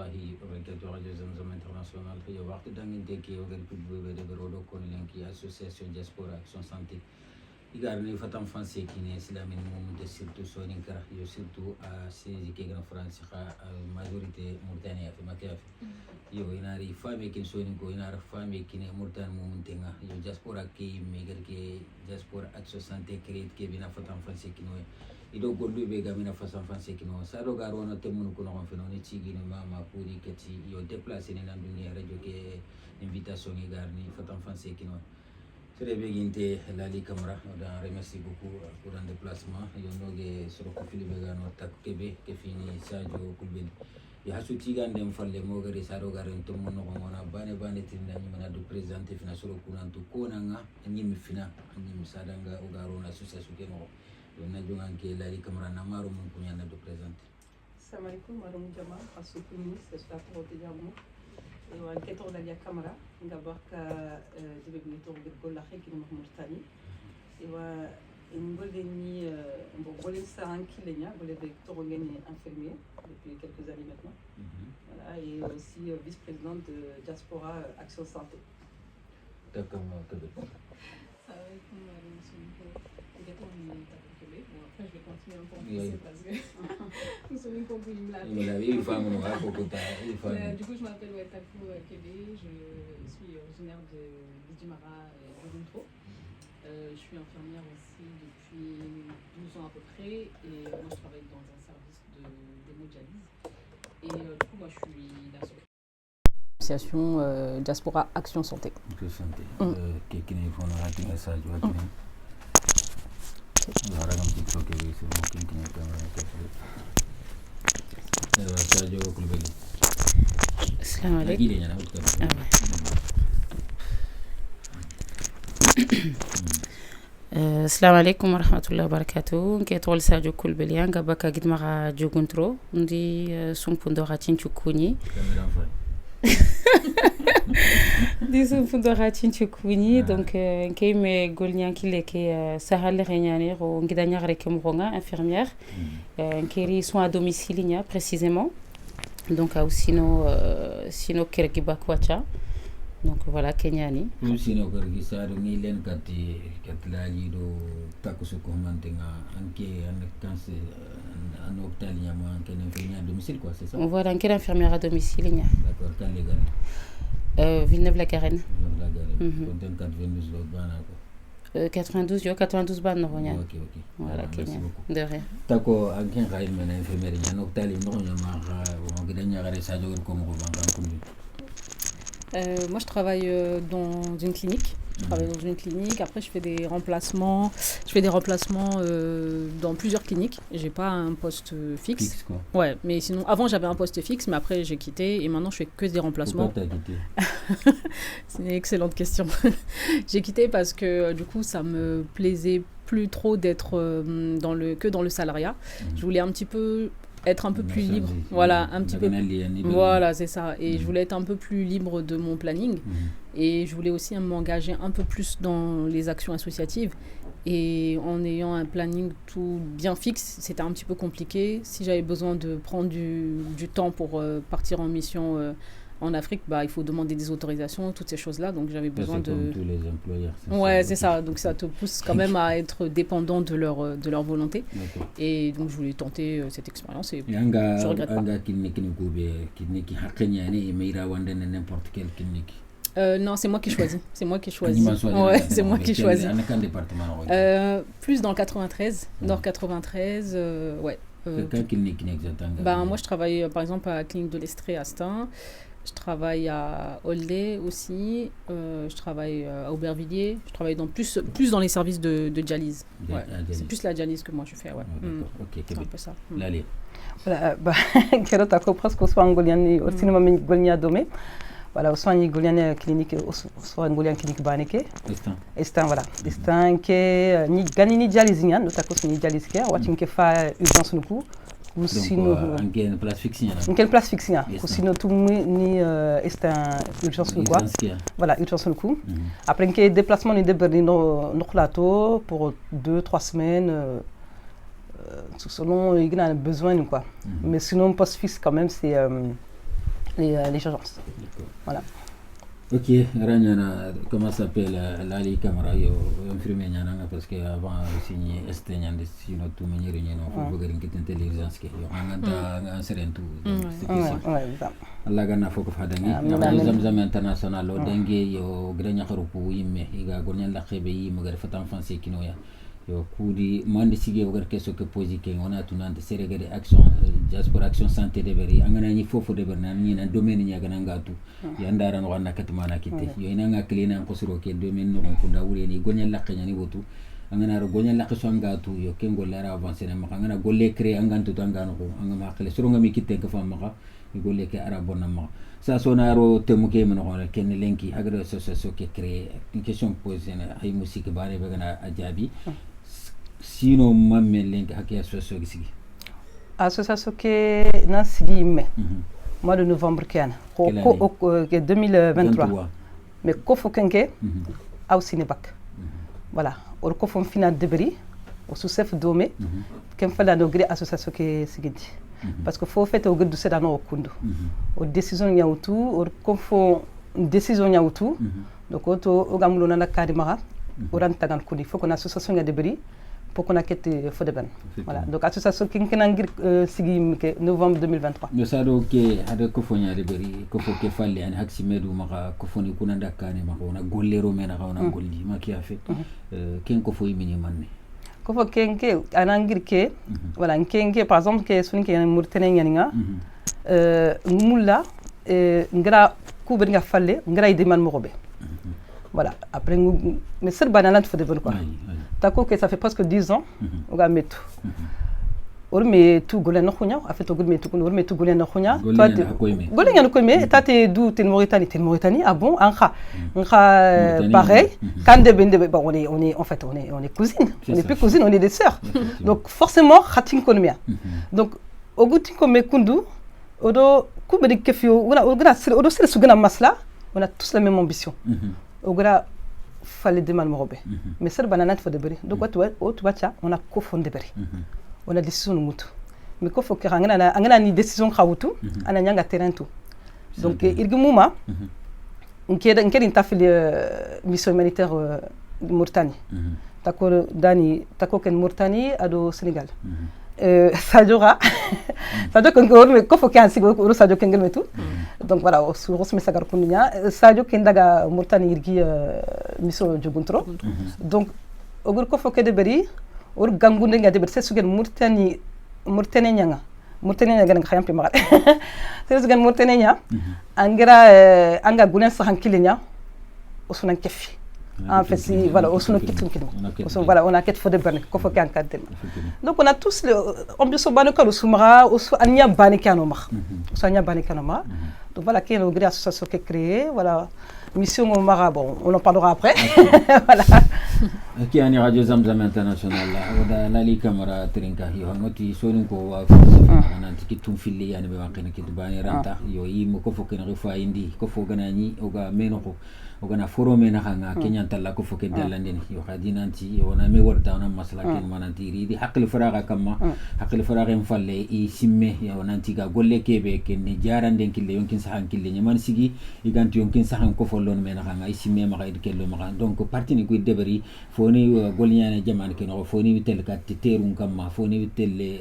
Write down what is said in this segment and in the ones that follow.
warahmatullahi wabarakatuh. Radio Zamzam International. Yo waxtu dangin teki o gari pubbe de berodo kon lenki association diaspora action santé. Igarni fatam français kine islamin mum de surtout sonin kara yo surtout a sezi ke gran france kha majorité Mauritanie fi makaf. Yo inari fami kin sonin ko inara fami kine Mauritanie mum tenga yo diaspora ke megar ke diaspora action santé créé ke bina fatam français kino ido gollu be gamina façon français kino sado garona temun ko non feno ni cigi ni mama puri kati yo déplacer ni nandungi radio ke invitation ni garni façon français kino très bien ginte lali camara da remercie beaucoup pour un déplacement yo noge soro ko filibe gano tak kebe ke fini sadio kulben ya hasu tigande falle mo gari sado garin to mon no ngona bane tinna ni mana do présenter fina soro kunantu konanga nyimi fina nyimi sadanga o garona association ke no na jongan ke lali camara na maro mun kunya na do présenter. Assalamu alaikum marum jama asuku ministre sta ko te jamu e wa ke to lali camara nga barka de be to bir gol la xeki mo Mauritanie e wa ngol ni bo gol sa an kilenya gol be to ngeni infirmier depuis quelques années maintenant. Voilà et aussi vice-président de Diaspora Action Santé. D'accord, Après, je vais continuer un peu en français parce que nous sommes une compagnie Du coup, je m'appelle Wetakou Kébé, je suis originaire de Bidjimara et Goudunto. Je suis infirmière aussi depuis 12 ans à peu près et moi je travaille dans un service d'hémodialyse. Et du coup, moi je suis la l'association Diaspora Action Santé. Action Santé. Qui ne font pas de message. Haragam TikTok ke se mo kin kin camera ke sadio kulbeli. Assalamu alaikum. Assalamu alaikum wa rahmatullahi wa barakatuh. Nke tol sadio kulbeli anga baka gidmara joguntro ndi sumpundora tinchukuni. Disons Fundora Tinchukuni, donc qui me golnian qui est Sahal Renyani ou Ngidania Rekemronga, infirmière, qui est soins à domicile précisément, donc aussi sino Kirgibakwacha, donc voilà Kenyani. Sino Kirgisa, ni len kati katlali do takusu komantenga anke ankanse un hôpital yama anke infirmière à domicile quoi, c'est ça? Voilà, anke infirmière à domicile. D'accord, quand les gars. Villeneuve-la-Garenne. Villeneuve-la-Garenne. 92, 92 ban no nya. OK. Voilà, merci beaucoup. De rien. Tako anken kay mena infirmière nya no tali no nya ma o gidanya gare sa jogur ko mo bangan kundu. Moi je travaille dans une clinique. Après je fais des remplacements. Dans plusieurs cliniques. J'ai pas un poste fixe. Fixe quoi. Ouais, mais sinon avant j'avais un poste fixe, mais après j'ai quitté et maintenant je fais que des remplacements. Pourquoi t'as quitté? C'est une excellente question. J'ai quitté parce que du coup ça me plaisait plus trop d'être que dans le salariat. Je voulais être un peu plus libre, voilà, un petit peu. Voilà, c'est ça. Et je voulais être un peu plus libre de mon planning. Et je voulais aussi m'engager un peu plus dans les actions associatives. Et en ayant un planning tout bien fixe, c'était un petit peu compliqué. Si j'avais besoin de prendre du temps pour partir en mission en Afrique, il faut demander des autorisations, toutes ces choses-là. Donc j'avais besoin de... Comme tous les employeurs. Ouais, c'est ça. Donc ça te pousse quand même à être dépendant de leur volonté. D'accord. Et donc je voulais tenter cette expérience et je regrette pas. N'importe quelle clinique. Non, c'est moi qui choisis. Ouais, c'est moi qui choisis. Plus dans le 93, Nord 93, ouais. Quelle clinique exactement? Moi je travaille par exemple à la clinique de l'Estrée à Stein. Je travaille à Oldey aussi, je travaille à Aubervilliers, je travaille plus dans les services de dialyse. Ouais. C'est plus la dialyse que moi je fais, ouais. OK, c'est un peu ça. L'allée. Voilà, kero ta ko presque soit ngoliani au cinéma ngolia domé. Voilà, au soin ngoliani clinique au soin ngoliani clinique baneke. Estan voilà. Estan ke ni ganini dialyse nyan, ta ko ni dialyse ke watin ke fa urgence nuku. Ou sinon une place fixe une place fixe ou sinon tout ni est un urgence quoi voilà urgence le coup après que déplacement ni de Berlin no plateau pour 2-3 semaines selon il y a besoin quoi mais sinon poste fixe quand même c'est les agences. Voilà. Ok, Ragnana, comment s'appelle Lali Camara, yo infirmier ñananga parce que avant signé esteñande sino tout manière ñeno fo bëgg ngi tente l'exigence ke yo nganta nga serentu Allah ganna foko fadangi na Zamzam international lo dengue yo grenya xarupu yimme iga gornya la xebe yi magar fatan français kino ya yo kudi mande sige wagar keso ke posi ke ngona tunante serega de action diaspora action santé de beri angana ni fofo de berna ni na domaine nya gana ngatu ya ndara no wana katmana kite yo ina nga klina ko suro ke domaine no ko dawure ni gonya lakke nya ni wotu angana ro gonya lakke so ngatu yo ke ngol lara avancer na maka ngana golle créer angantu tangano ko angama khale suro ngami kite ka fa maka golle ke arabona ma sa sonaro temuke men ko ken lenki agro association ke créer une question posée na ay musique bare be gana ajabi sino mamme lenk hakia association gisigi association ke na sigi me mois de novembre kiana ko 2023 mais ko fo kenke aw sinebak voilà or ko fo final debri o sous chef domé kem fala no gri association ke sigidi parce que faut fait au guddu sedano kundu o décision nyawtu or ko fo décision nyawtu donc auto o gamulo na kadi maha o ran tagan kudi faut qu'on association ya debri pour qu'on a quitté Fodeben. Voilà. Donc association qui ngir sigi novembre 2023. No sado ke hada ko fonya de beri ko fo ke falle an haksi medu maka ko foni kunanda kane maka ona gollero mena ka ona golli maki afi ken ko fo yimini manne ko fo kenke anangir ke voilà kenke par exemple ke suni ke murtene nyanga mulla ngra ku be nga falle ngra ide man mobe. Voilà, après mais c'est banane Fodeben quoi. Tako que ça fait presque 10 ans on a mis tout. On met tout golen khonya, a fait tout golen tout on met tout golen khonya. Toi golen yana koyme, tate d'où t'es Mauritanie, ah bon, anha pareil, quand de bon on est en fait on est cousines, on est plus cousines, on est des sœurs. Donc forcément khatin konomia. Donc au goût comme kundu, odo kubedi kefio, on a odo sel sugana masla, on a tous la même ambition. Au gras fallait demander morobé mais c'est banane Fodeben donc on a cofondé beri on a décision mutu mais ko fo ngana ni décision khawutu ana nyanga terrain tout donc irgumuma nkeda intafili mission humanitaire de Mauritanie tako ken Mauritanie ado Sénégal Sadio Kengel ko fo kan sigo ko Sadio Kengel metu donc voilà sur Rosme Sagar Kunya Sadio Kendaga Mauritanie irgi mission joguntro donc ogur ko fo ke de beri or gangunde ngade ber sesugen Mauritanie nyanga nga khayam pe magal sesugen Mauritanie nya angira anga gunen sahan kilinya osunan kefi en fait si voilà voilà on a quête Fodeben ko fo kan kadel donc on a tous on bi so banaka sumara osu anya banikano ma so anya banikano ma donc voilà quelle grande association qui est créée voilà mission au Mara bon on en parlera après voilà qui est Radio Zamzam international là Lali Camara trinka yo ngoti sonin ko wa nanti kitum fili yani be wakena kitubani ranta yo yimo ko fo ken refa indi ko fo ganani o ga menoko ogana forome na hanga Kenya talla ko foke dalanden yo khadinanti yo na me warta na masala ken mananti ridi hakli faraga kamma hakli faraga falle i simme yo nanti ga golle kebe ken ni jaranden kille yonkin sahan kille nyaman sigi iganti yonkin sahan ko follon me na hanga i simme ma gaid kello ma donc parti ni ko debari foni golnyana jaman ken o foni witel ka terun kamma foni witel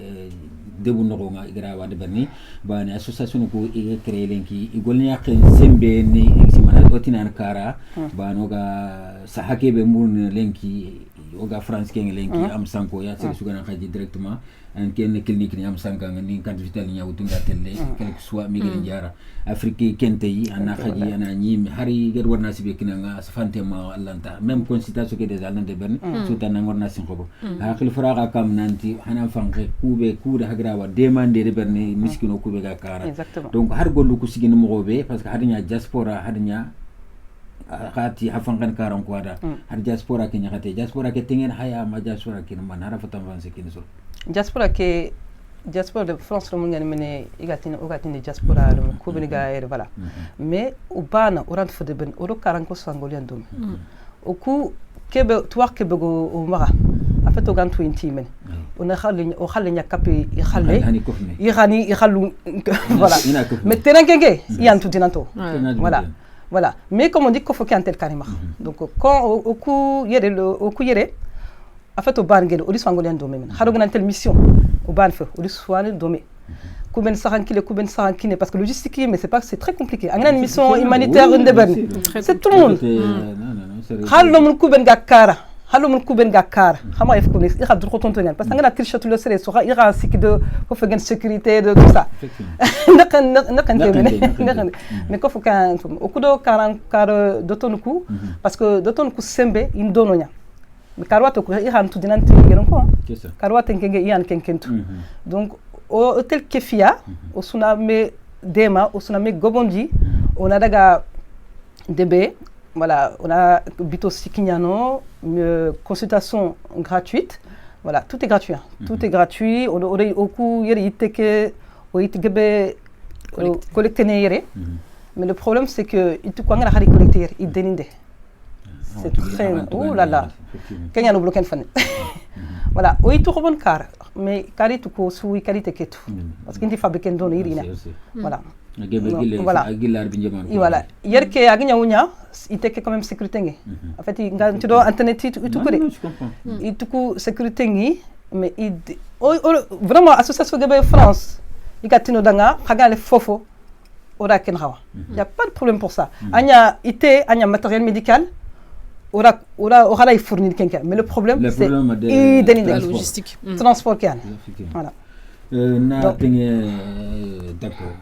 debu no nga igra wa debarni bani association ko e créer lenki golnya ken sembe ni simana otinan kara banoga sahake be mun lenki oga France ken lenki am sanko ya se sugana khaji directement en ken clinique ni am sanka ni kan vital ni yawtu ngatelle quelque soit migren jara afrique kente yi ana khaji ana nyimi hari gad warna sibe kinanga safante ma allanta même consultation ke des allande ben soutan ngorna sin khobo akil faraga kam nanti hana fanke kube kuda hagra wa demander de berne miskino kube ga kara donc har gollu ko sigina mo be parce que hadnya diaspora hadnya khati hafangan karam kwada har diaspora ke nyakate diaspora ke tingen haya ma diaspora ke man hara fatam vanse kin so diaspora de France mo ngani mene igatini diaspora dum ko bini ga er voilà mais ubana urant Fodeben oro karan ko sangolian dum o ku kebe tuwa kebe go o mara en fait au gantu intimen on a xale ñakape xale Hani kofne. irani ixalu voilà mais terrain kenge yantu dinanto voilà voilà mais comme on dit qu'il faut qu'il y ait un tel carrément donc quand au coup yere en fait au ban ngel au disangolian domaine xaro gnan tel mission au ban fe au diswane domaine kuben sarankine parce que logistique mais c'est très compliqué a une mission humanitaire c'est tout le monde xalo mun kuben gakara halo mun kuben gakar xama yef ko ne ira dur ko tontonel parce que ngana tirchatu le sere so ira sik de ko fe gen sécurité de tout ça nakan mais ko fukan o kudo 40 car dotonku parce que dotonku sembe indononya mais karwato ko ira tu dinanti geron ko karwato ngenge iyan kenkentu donc au hôtel Kefia au tsunami Dema au tsunami Gobondi on a daga DB. Voilà, on a Bito Sikignano, consultation gratuite. Voilà, tout est gratuit. Tout est gratuit. On aurait au coup yiteke collecter nere. Mais le problème c'est que il te kwanga la collecter, il déninde. C'est très oh là là. Kenya no bloquer fan. Voilà, oui tout bon car mais kari tout ko sou kari teketu. Parce qu'il dit fabriquer don irina. Voilà. Voilà. Voilà. Hier que agnya unya, il était quand même sécurité. En fait, il tu dois internet tout coller. Il tout sécurité mais il vraiment association de France. Il gatino danga, haga fofo. Ora ken hawa. Il y a pas de problème pour ça. Anya anya matériel médical. Ora la fournir quelqu'un. Mais le problème c'est la logistique. Transport qu'il y a. Voilà. D'accord.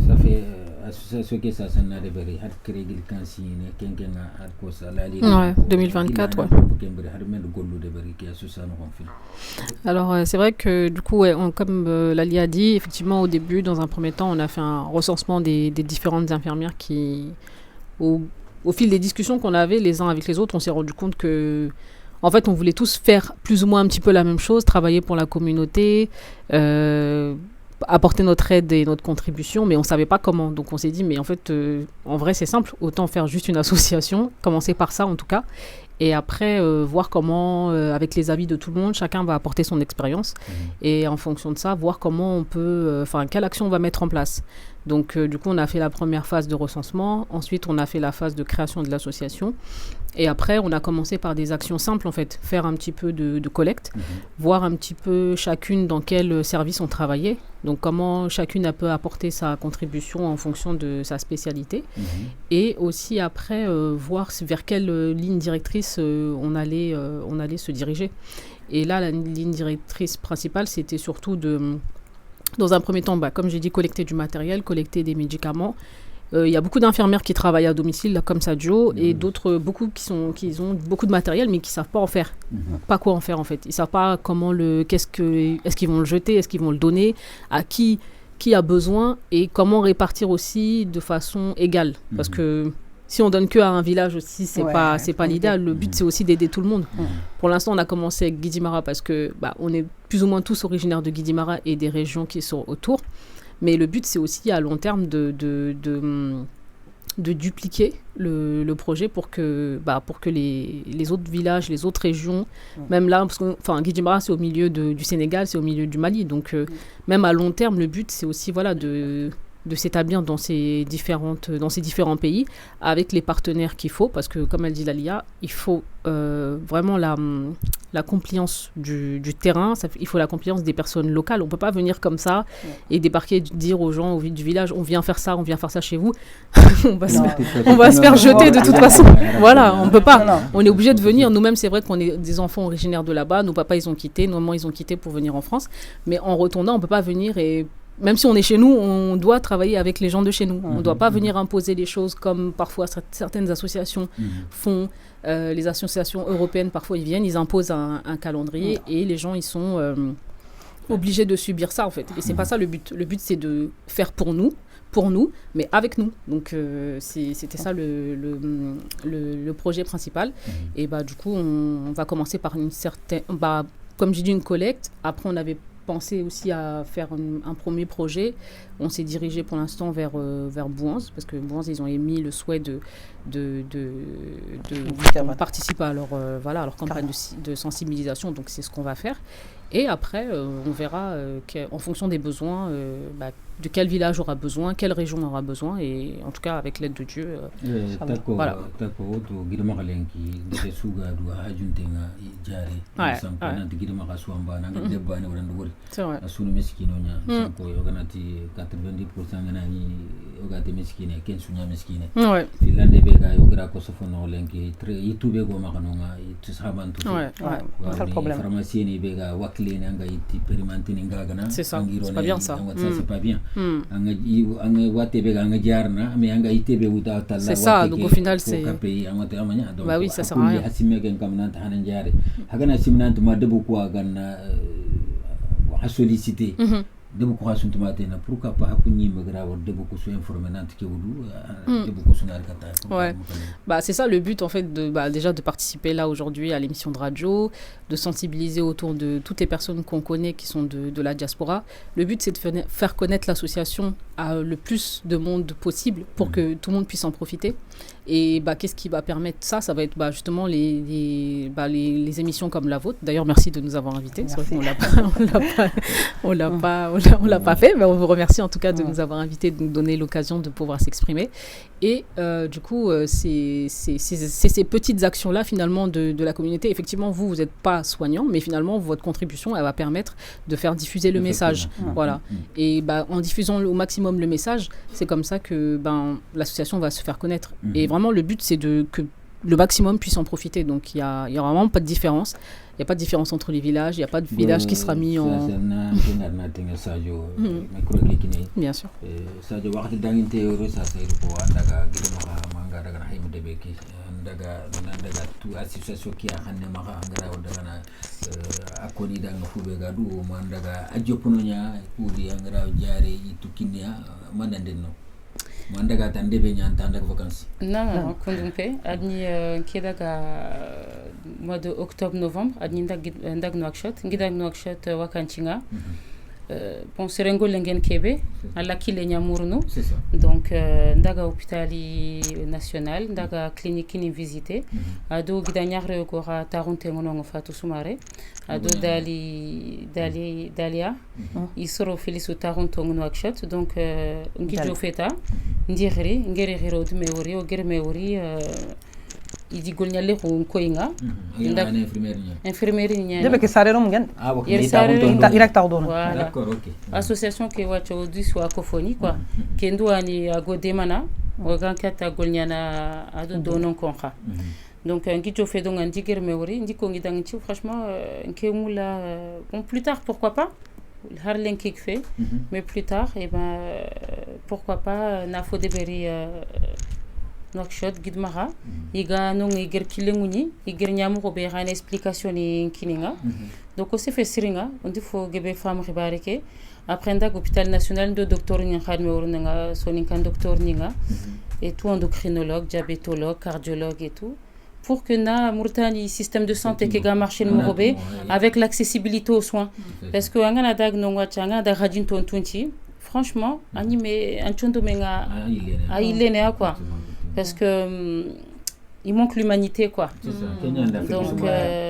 Ça fait association que ça n'a révélé hat créé il cansine kenkenga hat ko ça la 2024 ouais. Alors c'est vrai que du coup comme Lali a dit effectivement au début dans un premier temps on a fait un recensement des différentes infirmières qui au fil des discussions qu'on avait les uns avec les autres on s'est rendu compte que en fait on voulait tous faire plus ou moins un petit peu la même chose, travailler pour la communauté, apporter notre aide et notre contribution, mais on savait pas comment. Donc on s'est dit, mais en fait, en vrai, c'est simple. Autant faire juste une association, commencer par ça en tout cas, et après voir comment, avec les avis de tout le monde, chacun va apporter son expérience, et en fonction de ça, voir comment on peut, quelle action on va mettre en place. Donc du coup, on a fait la première phase de recensement, ensuite on a fait la phase de création de l'association, et après on a commencé par des actions simples en fait, faire un petit peu de collecte, voir un petit peu chacune dans quel service on travaillait, donc comment chacune peut apporter sa contribution en fonction de sa spécialité, et aussi après voir vers quelle ligne directrice on allait se diriger. Et là, la ligne directrice principale, c'était surtout dans un premier temps, comme j'ai dit, collecter du matériel, collecter des médicaments. Il y a beaucoup d'infirmières qui travaillent à domicile, là, comme Sadio, et d'autres, beaucoup qui ont beaucoup de matériel, mais qui ne savent pas en faire. Pas quoi en faire, en fait. Ils ne savent pas comment est-ce qu'ils vont le jeter, est-ce qu'ils vont le donner, à qui a besoin, et comment répartir aussi de façon égale. Parce que si on donne que à un village aussi, c'est pas l'idéal. Le but, c'est aussi d'aider tout le monde. Pour l'instant, on a commencé avec Guidimara parce que on est plus ou moins tous originaires de Guidimara et des régions qui sont autour. Mais le but, c'est aussi à long terme de dupliquer le projet pour que les autres villages, les autres régions, même là, parce que Guidimara, c'est au milieu du Sénégal, c'est au milieu du Mali. Donc, même à long terme, le but, c'est aussi de s'établir dans ces différents pays avec les partenaires qu'il faut, parce que comme elle dit Lalia, il faut vraiment la compliance du terrain, il faut la compliance des personnes locales. On peut pas venir comme ça et débarquer, dire aux gens du village, on vient faire ça chez vous. on va se faire jeter de toute façon. Voilà, on peut pas. On est obligé de venir. Nous-mêmes, c'est vrai qu'on est des enfants originaires de là-bas. Nos papas, ils ont quitté. Nos mamans, ils ont quitté pour venir en France. Mais en retournant, on peut pas venir et même si on est chez nous, on doit travailler avec les gens de chez nous. On ne doit pas venir imposer les choses comme parfois certaines associations font. Les associations européennes, parfois, ils viennent, ils imposent un calendrier et les gens, ils sont obligés de subir ça, en fait. Et c'est pas ça le but. Le but, c'est de faire pour nous, mais avec nous. Donc, c'était ça le projet principal. Et du coup, on va commencer par une certaine... comme j'ai dit, une collecte. Après, on avait pensé aussi à faire un premier projet. On s'est dirigé pour l'instant vers Bouanz, parce que Bouanz, ils ont émis le souhait de participer à leur campagne de sensibilisation. Donc, c'est ce qu'on va faire. Et après, on verra en fonction des besoins, de quel village aura besoin, quelle région aura besoin. Et en tout cas, avec l'aide de Dieu. Voilà. C'est vrai. C'est ça, c'est pas bien ça. C'est ça, donc au final c'est... Bah oui, ça sert à rien. Sollicité de beaucoup pourquoi pas de beaucoup ouais. C'est ça le but en fait déjà de participer là aujourd'hui à l'émission de radio, de sensibiliser autour de toutes les personnes qu'on connaît qui sont de la diaspora. Le but c'est de faire connaître l'association à le plus de monde possible pour que tout le monde puisse en profiter. Et qu'est-ce qui va permettre ça? Ça va être justement les émissions comme la vôtre. D'ailleurs, merci de nous avoir invités. C'est vrai qu'on on l'a pas fait, mais on vous remercie en tout cas de nous avoir invités, de nous donner l'occasion de pouvoir s'exprimer. Et du coup, c'est ces petites actions-là finalement de la communauté. Effectivement, vous n'êtes pas soignant, mais finalement, votre contribution, elle va permettre de faire diffuser le message. Voilà. Et en diffusant au maximum le message, c'est comme ça que l'association va se faire connaître. Et vraiment, le but, c'est que le maximum puisse en profiter. Donc, il y a vraiment pas de différence. Il n'y a pas de différence entre les villages. Il n'y a pas de village qui sera mis en... Bien sûr. Mandaga tande be nyanta ndak vacances. Non, kondumpe adni kedaga mois de octobre-novembre adni ndag Nouakchott ngidag Nouakchott wakanchinga. Bon serengo lengen kebe alla kile nyamurno. C'est ça. Donc ndaga hôpitali national ndaga clinique ni visité ado gidanyare ko ra taronte ngono fatu sumare ado dalia isoro felisu taronto ngono Nouakchott donc ngijo feta ndiri ngere hero de meori o gere meori idi golnyale ko koinga ndak infirmerie nya debe ke sarero mgen direct tardon d'accord OK association ke wacho du swakophonie quoi kendo ani agodemana o gankata golnyana ado donon konka donc ngijo fe donc ndigere meori ndiko ngidang ci franchement nkemula bon plus tard pourquoi pas harlen kik fait mais plus tard pourquoi pas na fodeberi Nouakchott gidmara iga non iger kilenguni iger nyamu ko be xane explication ni kininga donc on s'est fait siringa on dit faut gebe femme ribareke après ndak hôpital national de docteur ni xadme worunga soninkan docteur ninga et tout endocrinologue diabétologue cardiologue et tout pour que na Mauritanie système de santé qui ga marché le morobé avec l'accessibilité aux soins parce que angana dag nongwa changa da radin tontunchi franchement animé anchondo menga ailene quoi parce que il manque l'humanité quoi. C'est ça. Donc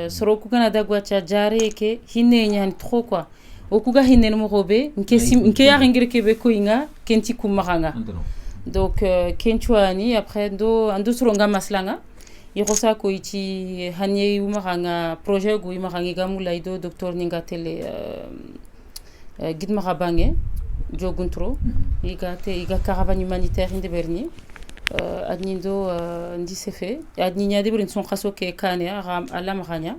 soroku kana dagwa cha jare ke hinne nyan trop quoi. Okuga hinne mo robé nke ya ngir ke be ko inga kenti kumanga. Donc kenchuani après ando suronga maslanga irosa ko ichi hanye umanga projet go imanga gamula ido docteur ninga tele gidma bange joguntro iga caravane humanitaire inde berni adnindo ndisefe adninya de brin son khaso ke kane ala maranya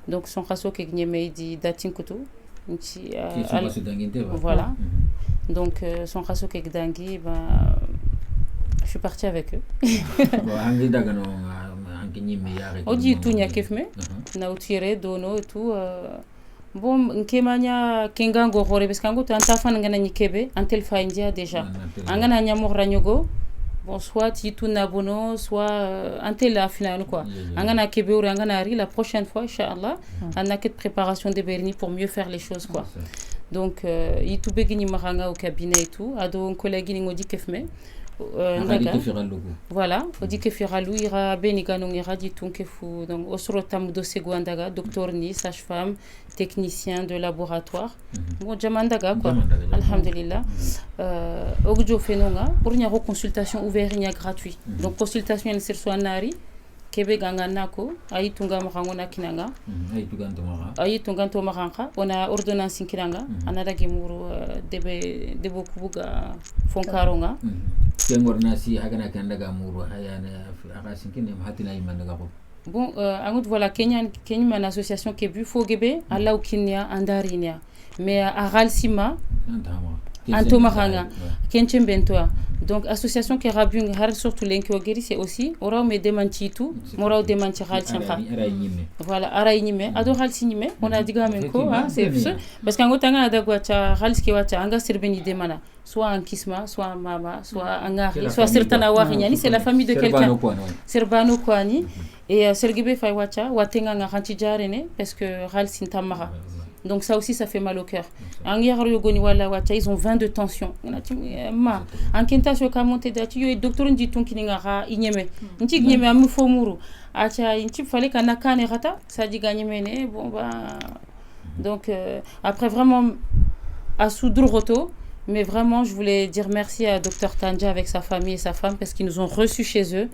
donc son khaso ke gneme di datinkutu nti voilà donc son khaso ke gdangi je suis partie avec eux hangi daga no hangi nyime yare odi tunya kefme na utire dono tout bon nkemanya kengango hore beskango to antafan ngana nyikebe antel faindia déjà angana nyamo ranyogo bon soit tu n'abono soit antel la final quoi angana kebe ou angana ri la prochaine fois inchallah on a que de préparation de berni pour mieux faire les choses quoi Donc il tout begini maranga au cabinet et tout ado collègue ni ngodi kefme voilà on dit que Firalou ira benigano ira dit tout que fou donc osrotam do seguandaga docteur ni sage-femme technicien de laboratoire mo jamandaga quoi alhamdulillah ogjo fenonga pour nya consultation ouvert nya gratuit donc consultation en sur soanari kebe ganga nako ayi tunga mahangona kinanga ayi tunga to mahanga ona ordonnance kinanga anada gemuru debo kubuga fonkaronga ordonnance hagana kandaga muru hayana akasinkin hatina imandaga ko bon angut voilà Kenya une association qui bu fogebe alla ukinya andarinia mais à Ralsima Antomahanga Kenchen Bentoa donc association qui rabung har surtout l'enkiogeri c'est aussi ora me demanti tout mora demanti Ralsima voilà arainime ado Ralsinime on a dit gamenko c'est parce qu'en gotanga adagwacha Ralski wacha anga sirbeni demana soit en kisma soit mama soit angari soit certains warinyani c'est la famille de quelqu'un Serbano Kwani et Sergibe Faiwacha watenga ngaranti jarene parce que Ralsin tamara. Donc ça aussi, ça fait mal au cœur. Ils ont 20 de tension. En Kenta, je suis monté d'ati. Le docteur dit tout qui n'est pas ignémé. N'ti ignémé amu fomuru. Acha, il fallait qu'un akane rata. Ça dit gagner mené. Bon bah. Donc après vraiment à Soudrouroto. Mais vraiment, je voulais dire merci à Dr Tanja avec sa famille et sa femme parce qu'ils nous ont reçus chez eux.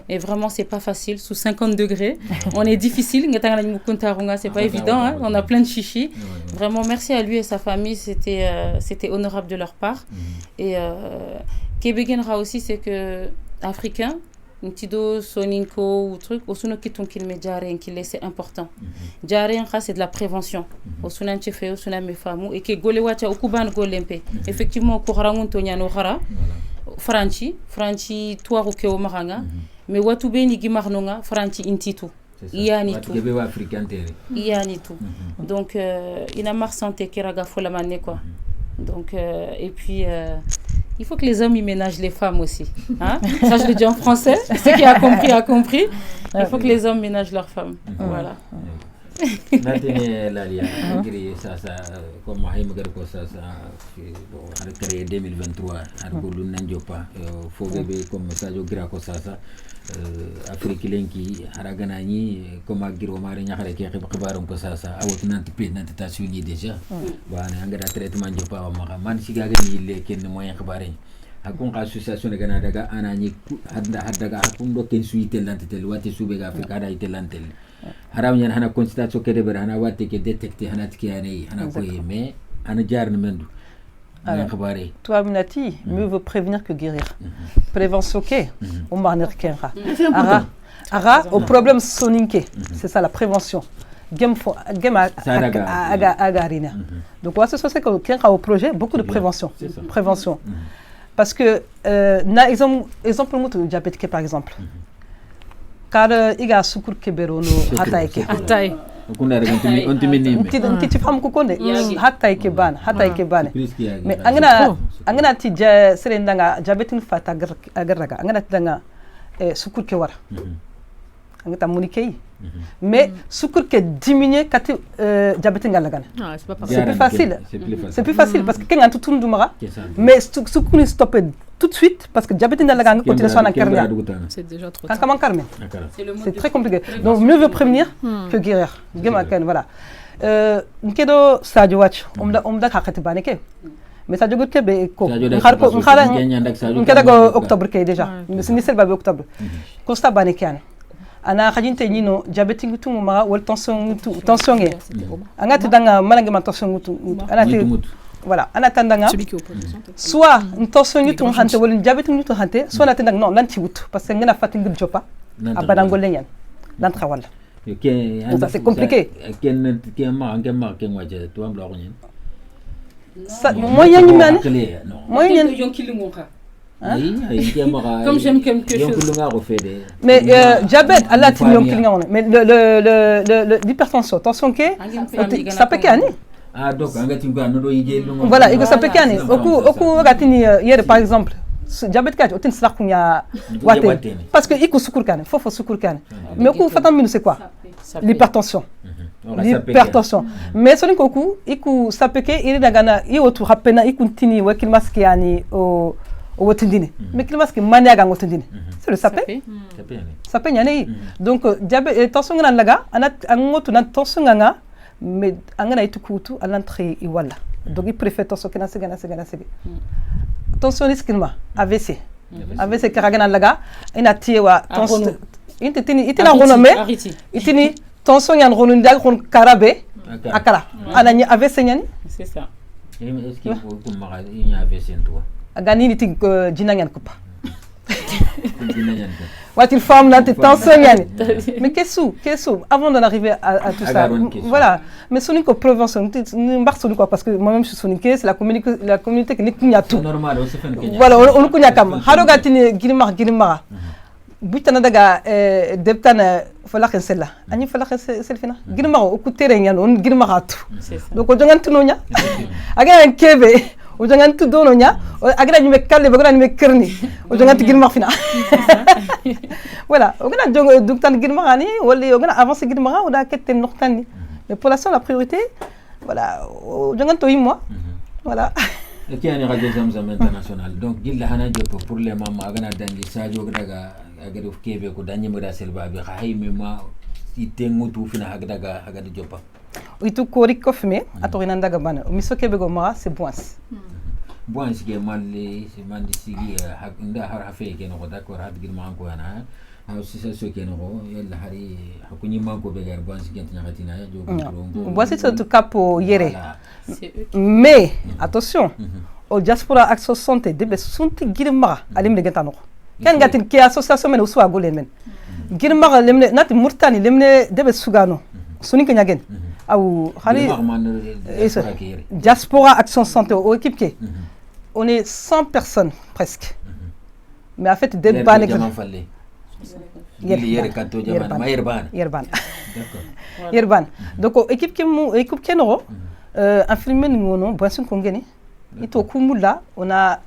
Et vraiment, c'est pas facile, sous 50 degrés. On est difficile, c'est pas évident, hein. On a plein de chichis. Vraiment, merci à lui et sa famille, c'était honorable de leur part. Et Kebegenra aussi, c'est que africain, Ntido, Soninko ou truc, Osuno Kiton Kilme Jaren, c'est important. Jaren, c'est de la prévention. Osunan Chefe, Osunan Mefamu, et que Golewacha, Okuban Golempe. Effectivement, Koharangun Tonyano Hara, Franchi, toi, Rokeo Maranga, mais Watube Nigimarnonga, Franchi Intitu. Ianitu. Ianitu. Donc, il a marre santé, Kiraga Folamane, quoi. Donc, et puis. Il faut que les hommes y ménagent les femmes aussi. Hein? Ça, je le dis en français. Ceux qui a compris, a compris. Il faut que les hommes ménagent leurs femmes. Voilà. Maintenant, Lalia, comme Mahim Garko, ça a créé 2023, à Goulou Nandjopa, Fogebe, comme Sajo Grako, ça, Afrique Lenki, Haraganani, comme Agiro Marina, Rekibaron, ça, à votre nantipé, nantation déjà. Voilà, un traitement de Jopa, Man Sigagani, les Ken moyens Kabarin. A kon association de Canada anani hadaga hakundo ken suite lantel wati subega afrika da itelantel harawnya hana constatation ke deber hana wati ke détecter hana tikiane hana ko yeme hana jarne mendu ana khabare toi minati mieux vaut prévenir que guérir prévention ke on marner kenra ara au problème soninke c'est ça la prévention game agarina donc on se que kenra au projet beaucoup de prévention parce que na exemple mutu diabète par exemple car iga sukur kebero no hatay on ti fam ko konde hatay ke ban mais angana ti serendanga diabète fata agarraga angana tanga sukur ke war angata munikei mais sukur ke diminuer quand diabète ngalagan c'est plus facile parce que quand tout le monde mais sukur ni stopper tout de suite parce que diabète ngalagan continue sur la carrière c'est déjà trop tard c'est très compliqué donc mieux vaut prévenir que guérir voilà nkedo Sadio Watch omda khakati baneke mais Sadio gotte be ko nkala octobre ke déjà mais ni selba be octobre constat banekian ana khajinte nino diabète ngutu ma wal tension e angati danga malange ma tension ngutu anati voilà ana tandanga soit une tension ngutu hante wal diabète ngutu hante soit na tandanga non lanti wut parce que ngana fatingu jopa abadango lenyan lantra wala ça c'est compliqué ken waje to am lo ko nyen moyen ni man moyen comme j'aime quelque chose. Mais diabète, Allah mais l'hypertension, tension ça peut qu'année. Ah donc voilà, il ça peut qu'année. Hier par exemple, diabète kat otin sla kunya wate parce que iko sukur kan, faut sukur kan. Mais ko fatam c'est quoi? L'hypertension. l'hypertension mais soni koku iku sapeke iri dagana i otu hapena ikuntini wakil maski yani o wotindini mais kilmaski mania ga ngotindini c'est le sapé sapé nyane donc diabète tension ngana laga ana ngotu na tension nganga mais angana itukutu à l'entrée i wala donc il préfère tension kana segana tension iskilma AVC karagana laga ina tiewa tension itina ronome itini tension yan ronu ndag ron karabe akara ana AVC nyani c'est ça est-ce qu'il faut que ma il y a AVC toi agani ni ting jinangan kupa What il forme là tension yani mais qu'est-ce avant d'en arriver à tout ça voilà mais sonique prévention ni mbarso quoi parce que moi-même je suis sonique c'est la communauté qui n'est kunya tout normal on se fait voilà on kunya kam haroga tini girma butana daga deptana fala khensela ani fala khensela girma o ku tere nyano on girma hatu donc o jongan tunonya aga kebe o jongan tu dononya aga ni me kalle bagana ni me kerni o jongan girma fina voilà o gana jongo duktan girma ani wala o gana avancer girma o da kette noktani mais pour l'instant la priorité voilà o jongan to yimo voilà qui est Radio Zamzam International donc il a hana jopo pour les mamans agana dangi sadio daga agado kebe ko danyi mura selba bi khaymi ma itengu tu fina hagdaga agado jopa itu kori kofme atorina ndaga bana miso kebe go mara c'est boins ke malli c'est mandi sigi nda har hafe ke no d'accord had gir man ko ana aussi ça ce ke no yalla hari hakuni man ko be gar boins ke tnyatina jogo voici ce capo yere mais attention au diaspora action santé de sunti girma alim de gantano kan gatin ki association men uswa golen men girma lemne nat murtani lemne de sugano suni kanya gen aw hari diaspora action santé au équipe qui on est 100 personnes presque mais en fait des ban yerban donc équipe qui no infirmier ngono boisson kongeni ito kumula on a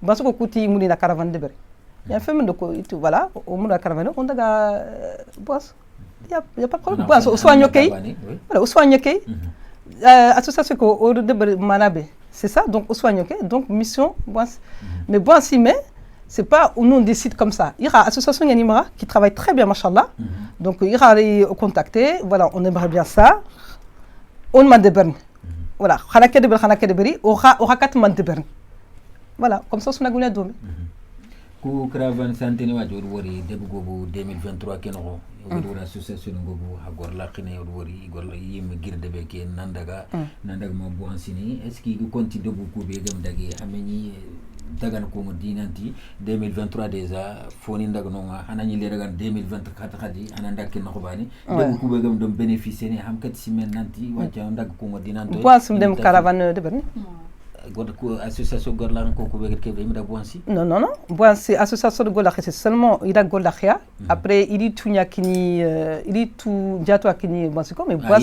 baso ko kuti muli na caravane de ber ya femme donc itu voilà au monde caravane on daga boss y a pas problème boss o soigne kay voilà o soigne kay association ko o de ber manabe c'est ça donc au soigne kay donc mission boss mais boss si mais c'est pas où nous on décide comme ça. Il y a association Yanimara qui travaille très bien machallah. Donc il y a les contacter, voilà, on aimerait bien ça. On m'a déberne. Voilà, khanake de beri, aura 4 man déberne. Voilà, comme ça on a gagné dome. Ku caravan santé ni wajur wori debu gobu 2023 kenoro. Wori association gobu hagor la khine wori gor la yim girde be ke nandaga mo bo ansini. Est-ce qu'il continue debu ko be gam dagi ameni dagan ko dinanti 2023 déjà foni ndaga no hanani le dagan 2024 khadi ananda ken ko bani debu ko be gam dom bénéficier ni ham kat simen nanti wacha ndaga ko dinanto boisum dem caravane de berni god ko association gorlan ko be ke be mi da bonsi non bonsi association de gola c'est seulement ida gola khia après il dit tunya kini il dit tout jato kini bonsi comme bois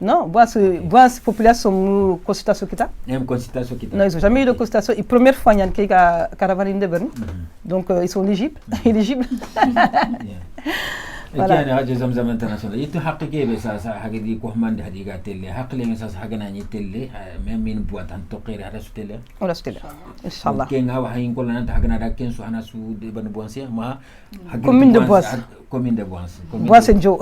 non bois population consultation kita non ils ont jamais eu de consultation et première fois nyan ke caravane de Berne donc ils sont éligibles voilà يعني Radio Zamzam International يتو حقيقي بس حقيقي كوهمان هدي قاتل حقلي مساس حقنا نيتل من بوات عن تقير هذا ستيل ولا ستيل ان شاء الله كين هوا هين كلنا انت حقنا داكين سو انا سو بن بوانسي ما كومين دو بواس بواس جو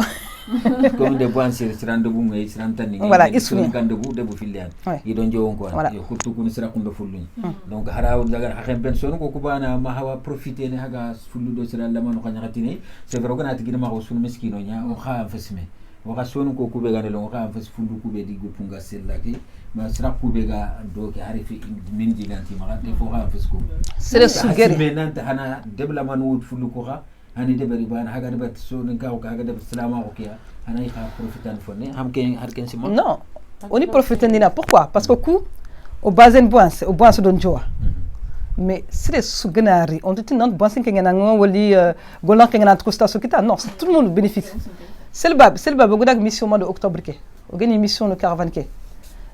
كومين دو بواس سيران دو بومي سيران تاني voilà isuni kan debu filian idon jo ko yo kurtu kun sira kun do fulun donc haraw daga hakem pension ko kubana ma hawa profiter ne haga fulu do sira lamano ko nyatine c'est vrai gona tigina ma sun miskino nya o kha fasme o ka sonu ko kube ga lo kha fas fulu kube di go punga sellaki ma sira kube ga do ke harifi min diganti ma de fo kha fas ko c'est le sugere mais nanta hana debla man wut fulu ko kha hani debari ban haga debat sonu ka ko haga debat salama ko kiya ana kha profitan fonne ham ken har ken sima non on y profite ndina pourquoi parce que coup au bazen au bois don joa mais c'est les souganari on dit non bois que ngana wali golan que ngana constation kita non tout le monde bénéficie c'est le bab godak mission mois de octobre ke o gani mission le caravane ke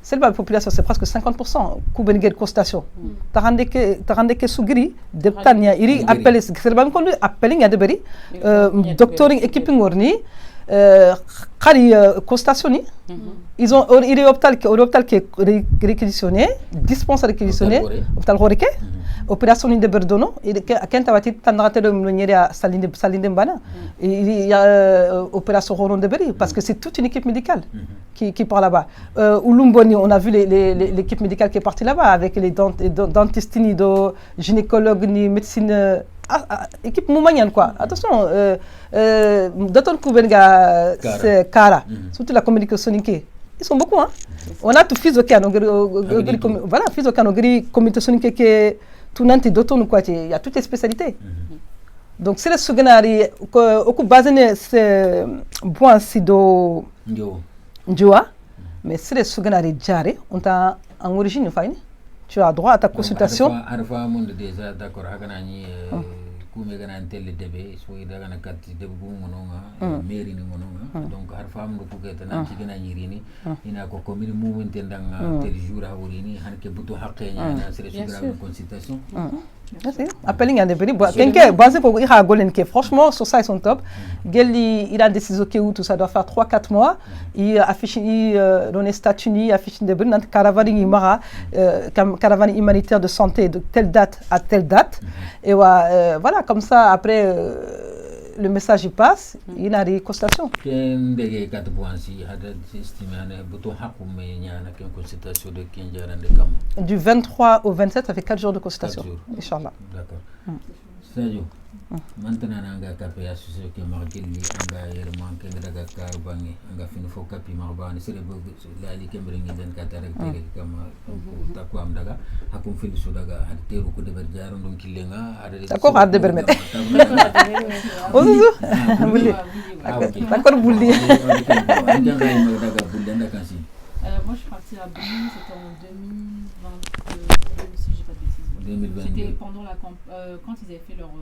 c'est la population c'est presque 50% ku ben gel constation tarande ke sugri de tania iri appelé c'est le bab ko appelé ngade bari doctoring equipping orni constationné. Ils ont il est hôpital qui est réquisitionné, dispensaire réquisitionné, hôpital Horeke, opération de Berdono, et quand tu as tenté de venir à Salinde Mbana, il y a opération Roland de Berry, parce que c'est toute une équipe médicale qui part là-bas. Ulumboni, on a vu l'équipe médicale qui est partie là-bas, avec les dentistes, ni gynécologues, ni médecine. Équipe moumanienne quoi. Attention, d'autres Koubenga, c'est Kara, surtout la communication sonique. Ils sont beaucoup, hein. On a tout fils de Kano, voilà, fils de Kano, communication sonique qui est tout nanti, d'autres nous quoi, il y a toutes les spécialités. Donc c'est le souvenir, au coup basé c'est bon si do Njoa, mais c'est le souvenir diarrhée, on a en origine fine. Tu as droit à ta consultation. Arfa monde déjà d'accord hakana ni kume gana tel debe so ida gana katti debe bu mononga mairie ni mononga donc arfa monde ko keta nan ci gana ñirini ina ko commune mouvement tendanga tel jour ha wurini hanke butu haqqe ñana c'est une consultation. Appelling à des péris. Basé pour Ira Golen, franchement, sur ça, ils sont top. Il a décidé que tout ça doit faire 3-4 mois. Il affiche dans les États-Unis, il affiche des caravane humanitaire de santé de telle date à telle date. Et voilà, comme ça, après, le message il passe, il a des constations. Du 23 au 27, ça fait 4 jours de constatation. Inch'Allah. D'accord. Sadio, maintenant on a capé associé que Margeli anga yerman que daga karbangi anga fini fo kapi marbani sere la li kembringi den katare tere kama takwa am daga hakum fili so daga hadteru ko deber jaron don killenga d'accord ad deber met ozuzu bulli d'accord bulli moi je suis partie à Boulogne, c'était en 2022 si j'ai pas de bêtises. 2022. C'était pendant quand ils avaient fait leur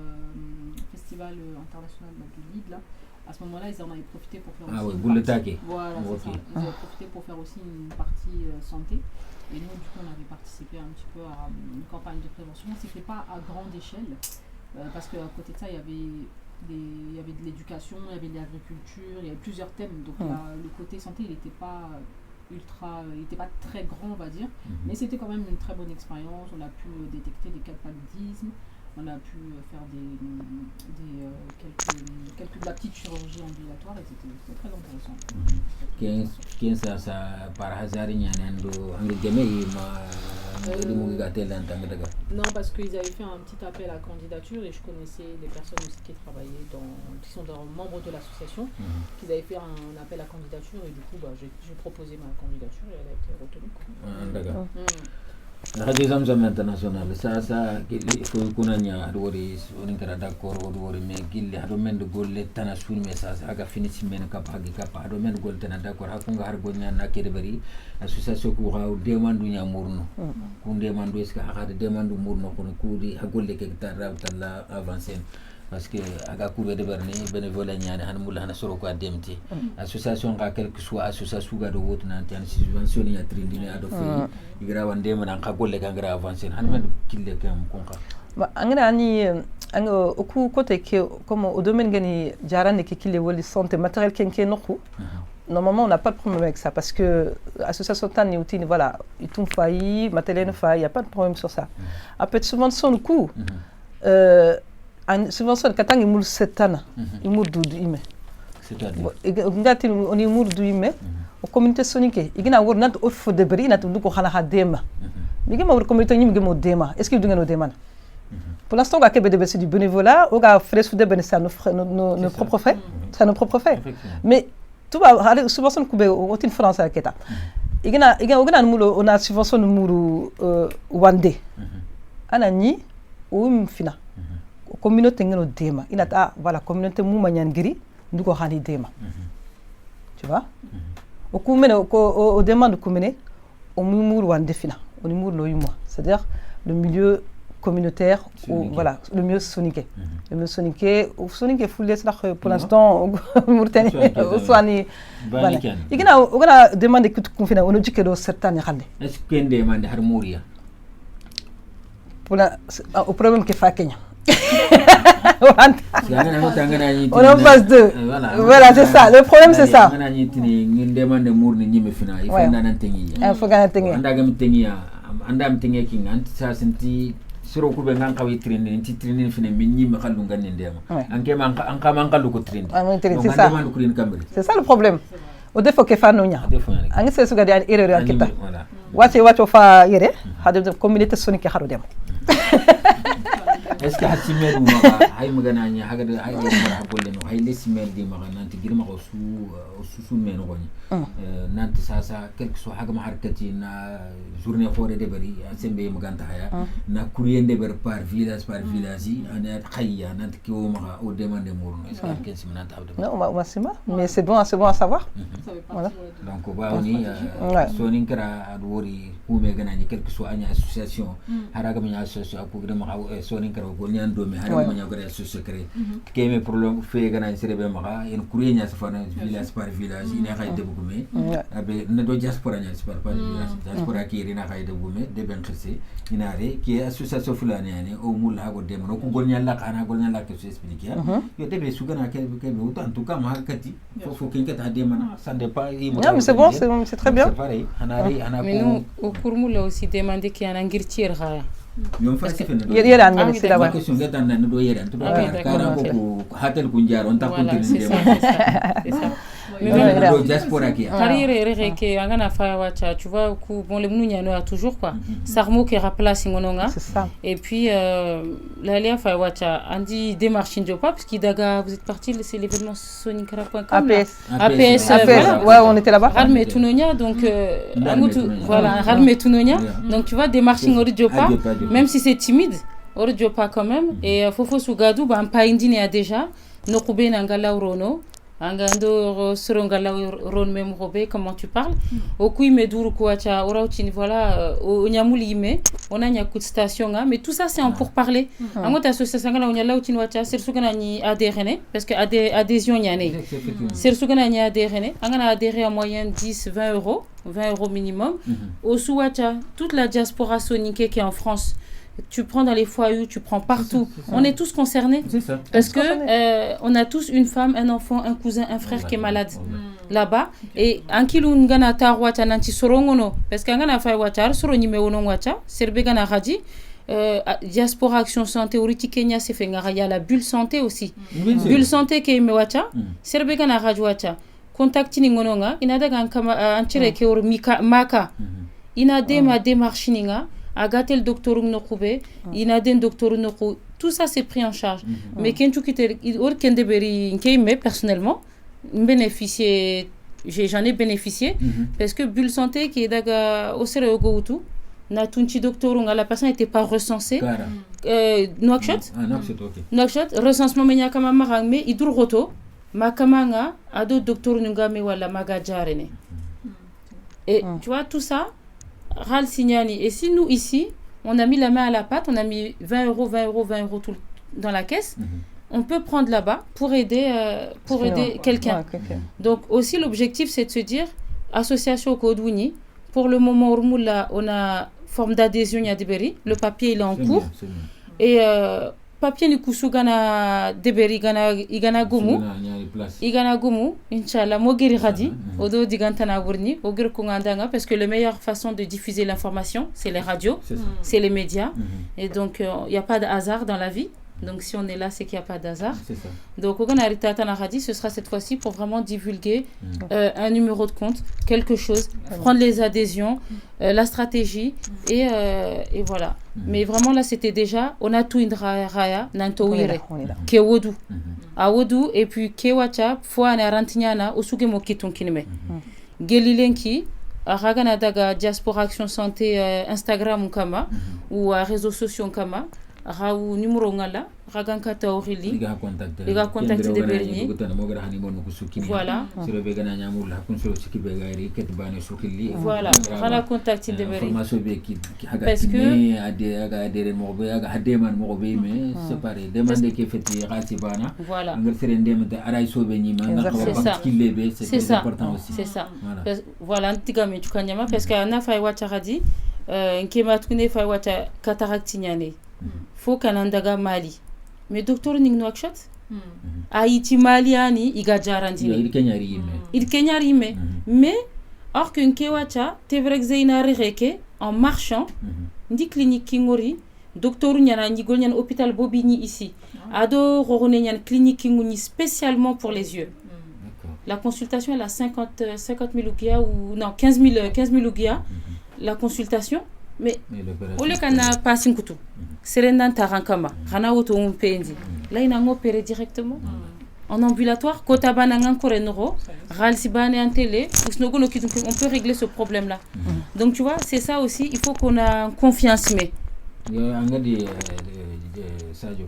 festival international de Lille là. À ce moment-là, ils en avaient profité pour faire aussi une partie. Voilà, c'est ça. Ils avaient profité pour faire aussi une partie santé. Et nous, du coup, on avait participé un petit peu à une campagne de prévention. C'était pas à grande échelle, parce qu'à côté de ça, il y avait de l'éducation, il y avait de l'agriculture, il y avait plusieurs thèmes. Donc le côté santé, il n'était pas très grand, on va dire, mais c'était quand même une très bonne expérience. On a pu détecter des cas de paludisme, on a pu faire quelques de la petite chirurgie ambulatoire, et c'était très intéressant. Non, parce qu'ils avaient fait un petit appel à candidature et je connaissais des personnes aussi qui travaillaient qui sont membres de l'association, qu'ils avaient fait un appel à candidature et du coup j'ai proposé ma candidature et elle a été retenue. D'accord. Radio Zamzam International, ça, il faut qu'on ait on est d'accord, mais qu'il y a domaine de golle, tana sur le message, aga fini semaine capa, domaine de golle, tana d'accord, hakunga hargonia na kedebari, association coura ou demande dunya mourno, qu'on demande est-ce que harade demande mourno, qu'on coudi, hagolle kektar tala avancé. Parce que aga couvert de Berni, bénévoles nyane hanmoula hana soro ko ademti association ga quel que soit association ga do wotu nanti an subvention ya trindine ado fe igra wande man ka golle ka gra avancer hanmen kille kam konka angana ani oku côté que comme au domaine gani jarane ke kille woli santé matériel kenke noku normalement on n'a pas de problème avec ça parce que l'association Tani Outine voilà ils ont failli matériel failli il y a pas de problème sur ça après subvention le coût subvention katang imul setana imul dudu ime c'est-à-dire ngati on imul dudu ime o communauté sonique igina wor nat o fo de beri nat nduko xana hadema migi ma wor communauté nyim gemo dema est-ce que du ngeno dema pour l'instant on a que c'est du bénévolat on a frais sous de bénéfice nos propres frais c'est nos propres frais mais tout va subvention kube au tin France à keta igina ogana mulo on a subvention muru wande anani o fina communauté ngeno dema inata voilà communauté mu manyangiri nduko hani dema tu vois au kumene au demande kumene au mumur wande fina au mumur no yuma c'est-à-dire le milieu communautaire ou voilà le milieu sonique le milieu sonique foulé ça pour l'instant Mauritanie soani voilà igina ogana demande que confina on dit que do certains khande est-ce que demande harmonia pour au problème que fa Kenya On est en phase 2. Voilà, c'est ça. Le problème, c'est ça. Il faut gagner. suro ku be ngan kawi training ti training fine minni ma kallu ngan ndema anke man an kallu ko training c'est ça le problème o defo ke fa no nya an se su ga di erreur an kita wato fa yere hadu communauté sonique xaru dem est-ce que hasimer ma hay magana nya haga de hay ma bolle no hay lesimer di ma nanti girma ko su men ko nanti sasa quelque soit haga ma harkati na journée fore de bari sembe maganta haya na courrier de ber par village ana khayya nanti ki o ma o demander mourno est-ce que quelqu'un simna ta abde non massima mais c'est bon à savoir voilà donc ba oni sonin kara adwori ou me gana ni quelque soit une association haraga mi association ko grema sonin kara ko nyan do me haraga mi ngara association créé keme problème fe gana serebe maka en courrier nya safana village par village ina khay de bugume abe na do diaspora nya par village diaspora ki rina khay de bugume de ben xese ina re ki association fulani yani o mul ha go de mo ko gol nya la kana gol nya la ke expliquer yo de be su gana ke en tout cas ma kati faut kin ka de mana ça dépend non mais c'est bon c'est très bien c'est pareil mais nous au Kourmoul aussi demandé qu'il y a un ngirtier raya yon fasti fene do yera an mi sila ba question ga tan nan do yera to kara ko hatel ku njar on ta continue c'est ça mais do diaspora ki carrière que angana fa wacha tu vois ku bon le mnunya no toujours quoi sarmo qui remplace ngononga et puis la lia fa wacha andi démarche ndio pas parce qu'Idaga vous êtes parti c'est l'événement soninkara.com APS ouais on était là-bas Radme Tunonia donc voilà Radme Tunonia donc tu vois démarche ndio pas même si c'est timide ordio pas quand même et fofo sugadu ba paindine a déjà no kubena ngala urono angando surongala ron même robé comment tu parles au coup me duru kuacha orauchini voilà au nyamuli me on a nya coup de station mais tout ça c'est en pour parler angota association ngala on nyala uchini wacha ser sugana ni adhérer parce que adhésion nyane ser sugana ni adhérer angana adhérer en moyenne 10-20 euros 20 euros minimum au souacha toute la diaspora sonique qui est en France. Tu prends dans les foyers, tu prends partout. On est tous concernés. Parce que on a tous une femme, un enfant, un cousin, un frère qui est malade là-bas. Et un kilo ngana tarwacha nanti sorongono. Parce que ngana fa wacha soroni me wono wacha. Serbe gana radi. Diaspora Action Santé Oriti Kenya c'est fait ngara ya la bulle santé aussi. Bulle santé qui me wacha. Serbe gana radi wacha. Contactini ngononga. Inada gan kama anchire ke or maka. Inade ma démarche ninga. Agatel docteur Nokube, Inaden docteur Noku, tout ça c'est pris en charge. Mais Kentu Kiter, Kendeberi, Nkeme, personnellement, j'en ai bénéficié, parce que Bulle Santé, qui est daga Osere Ogoutu, Natunchi docteur, la personne n'était pas recensée. Nouakchott, recensement Menyakama Marangme, Idur Roto, Makamanga, Ado docteur Nungame Wala Magajarene. Et tu vois, tout ça, Ral Signani. Et si nous, ici, on a mis la main à la pâte, on a mis 20 euros tout dans la caisse, on peut prendre là-bas pour aider quelqu'un. Donc, aussi, l'objectif, c'est de se dire, association Kodwini, pour le moment, on a forme d'adhésion Yadiberi, le papier, il est en cours. Et papier ni kusugana deberi igana gumu inshallah mogiri radi odo digantana gourni ogir kongandanga parce que la meilleure façon de diffuser l'information c'est les radios c'est les médias et donc il y a pas de hasard dans la vie. Donc si on est là, c'est qu'il n'y a pas d'hasard. Donc ce sera cette fois-ci pour vraiment divulguer un numéro de compte, quelque chose, prendre les adhésions, la stratégie et voilà. Mais vraiment là, c'était déjà, on a tout une raya, nantoire, ke wodu, a wodu et puis ke wacha, fois na rantinyana, osuge mokiton kineme. Gelilenki, ragana daga diaspora action santé Instagram kama ou réseaux sociaux kama. Raou numéro ngala ragankata orili liga contact de berni voilà voilà rala contact de berni parce que adere mobe aga hademan mobe mais c'est pareil demander que fait rati bana voilà aray sobe nyima c'est important aussi c'est ça voilà antigame tukanyama parce que na fay wataradi nkema tukune fay wata cataracte nyane faut kanandaga Mali mais docteur ning no akshot Haïti Maliani iga jarandini il kenyari me mais or qu'un kewacha tevrek zeina reke en marchant ndi clinique kingori docteur nyana ngol nyan hôpital Bobigny ici ado rorone nyan clinique kingoni spécialement pour les yeux. La consultation elle a 50 000 ouguia ou non 15 000 ouguia la consultation mais au lieu qu'on a pas sinkutu serendan tarankama kana auto on pendi là il a opéré directement en ambulatoire kota banangan korenoro ralsibane en télé on peut régler ce problème là. Donc tu vois c'est ça aussi il faut qu'on a confiance mais angadi Sadio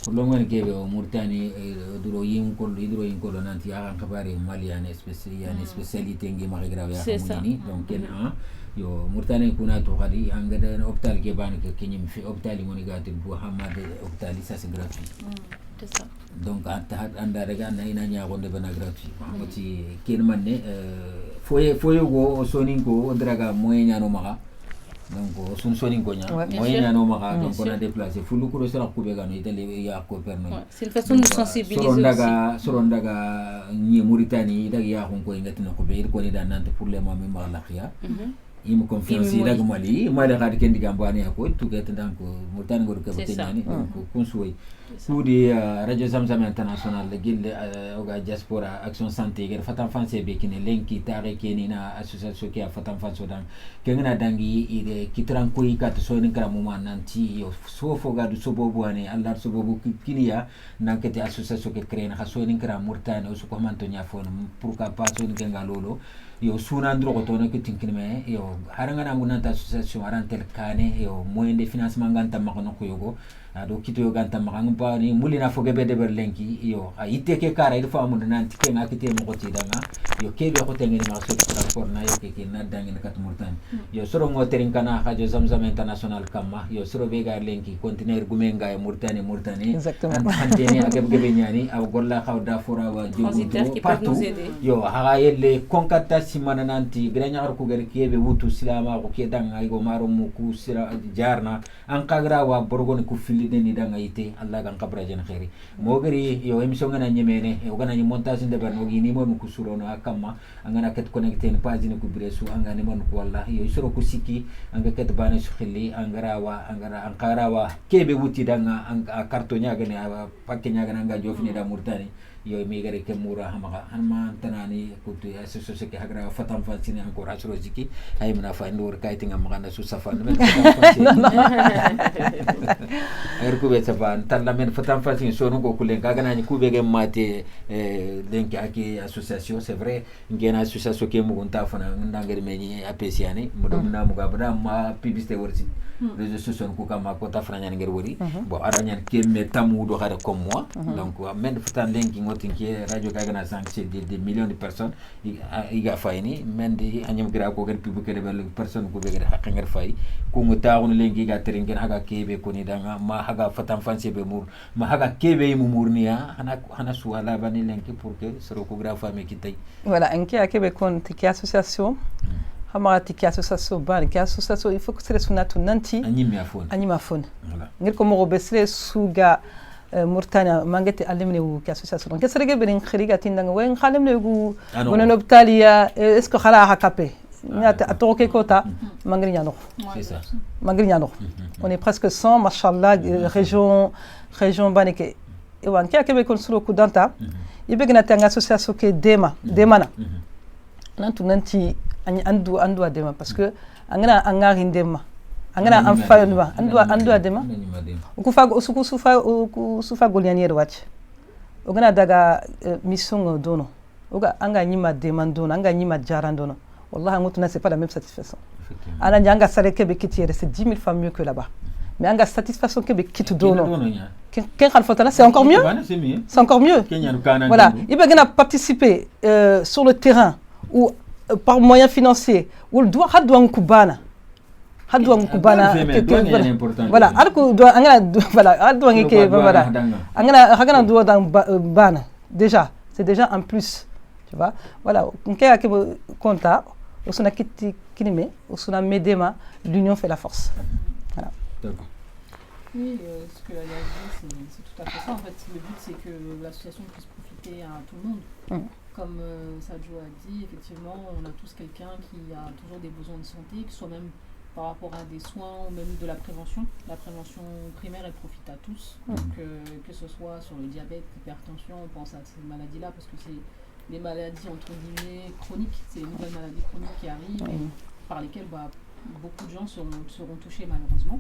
pour le moment que Mauritanie duro yin ko nanti a kabari maliane spécialité ngi mari grave ya xamni donc ken yo Mauritanie kuna to khadi angada hôpital ke ban ke kenyim fi hôpital ngoni gatil bu hamad hôpital ça c'est gratuit c'est ça donc anda rega na ina nya gonde bana gratuit ngoti ken manne foye go sonin ko draga moyen no maka donc sun sonin ko nya moyen no maka donc on a déplacé fulu ko sera ko be gano itali ya ko perno c'est une façon de sensibiliser aussi sorondaga ni Mauritanie daga ya ko ngati no ko be ko ni danante pour les moments ma la khia im confiance daga mali khadi ken diga mbani ko tout get donc Mauritanie go ko tenyani donc kun soy Koudi Radio Zamzam International le gilde oga diaspora action santé ger fatan fanse be kine lenki tare keni na association ki fatan fanso dan kengena dangi ide kitran ko yikat so ni kala muma nanti yo so foga du so bobu ani Allah so bobu kiniya nankete association ke créer na so ni kala Mauritanie so ko manto nya fon pour ka pas so ni kenga lolo yo suna ndro ko tono ke tinkinme yo haranga na munanta association arantel kane yo moyen de financement ganta makano ko yogo ado kito yo ganta makang pa ni mulina foge be de berlenki yo ite ke kara il fa mun nanti ke ngakite mo ko tidanga yo ke be ko tengeni ma so transport na yo ke na dangi kat Mauritanie yo soro ngo terin kana Radio Zamzam International kama yo soro be ga lenki container gumenga Mauritanie exactement anteni agab gebe nyani aw golla khawda fora wa jogu partout yo haga yelle konkata simana nanti granya ar ko gari kebe wutu silama ko ke danga go maro mu ku sira jarna an kagra wa borgon ku ni danga ite Allah kan kabra jan khairi mogari yo emission ngana nyemene o gana ni montage de berno gi ni mo ku surono akama angana ket connecter page ni ku bresu angani mon ko wallahi yo suro ku siki anga ket bana su khili angara wa kebe wuti danga anga karto nya gane pakke nya gane anga jofini da Mauritanie yo mi gare ke mura hamaka hanma tanani kutu association ke hagra fatam fatsini encore asro ziki ay mina fa ndur kaytinga magana su safan men er ku be safan talla men fatam fatsini sonu ko kulen kaga nani ku be ge mate lenki aki association c'est vrai ngena association ke mu gonta fana ndangere meni apesiani modom na mu gabra ma publicité worsi réseaux sociaux ko kama ko ta franya ngere wori bo aranyan ke metamu do xare comme moi donc men fatan lenki ngotinki radio kagana sanction des millions de personnes iga fayni men di anyam gra ko gel public de bel personne ko be gel haknger fay ko ngota on lenki ga teringen haga kebe ko ni danga ma haga fatan fanse be mur ma haga kebe mu murniya hana suwala bani lenki pour que sero ko gra fami kitay voilà enki akebe kon tiki association hamarati ki association ban ki association il faut que c'est sunatu nanti anima fon voilà ngir ko mo besre suga Mauritania mangete alimne wu ki association ke serege ben khiriga tindanga wen khalimne gu gono hôpitalia est ce que khala hakapé nyata atoke kota mangri nyano c'est ça mangri nyano on est presque 100 machallah région baneke e wan ki akebe kon suro ku danta ibegna tanga association ke demana nantu nanti andu adema parce que angana angari ndema angana amfayonwa andu adema sufa golianier watch ogana daga mission dono oga anga nyima demandona anga nyima jarandono wallahi ngutuna c'est pas la même satisfaction ana nyanga sareke be kitiere c'est 10 000 fois mieux que là-bas mais anga satisfaction que be kitu dono ken khalfotala c'est encore mieux c'est encore mieux voilà il va gagner participer sur le terrain ou par moyen financier ou doit hadouan kubana voilà alko do angana voilà hadouan ke voilà angana hagana do dans bana déjà c'est déjà un plus tu vois voilà nke ke compta osuna kiti kinime osuna medema l'union fait la force voilà Oui, ce que la dit, c'est tout à fait ça. En fait, le but, c'est que l'association puisse profiter à tout le monde. Comme Sadio a dit, effectivement, on a tous quelqu'un qui a toujours des besoins de santé, que ce soit même par rapport à des soins ou même de la prévention. La prévention primaire, elle profite à tous. Donc, que ce soit sur le diabète, l'hypertension, on pense à ces maladies-là parce que c'est des maladies entre guillemets chroniques. C'est les nouvelles maladies chroniques qui arrivent par lesquelles beaucoup de gens seront touchés malheureusement.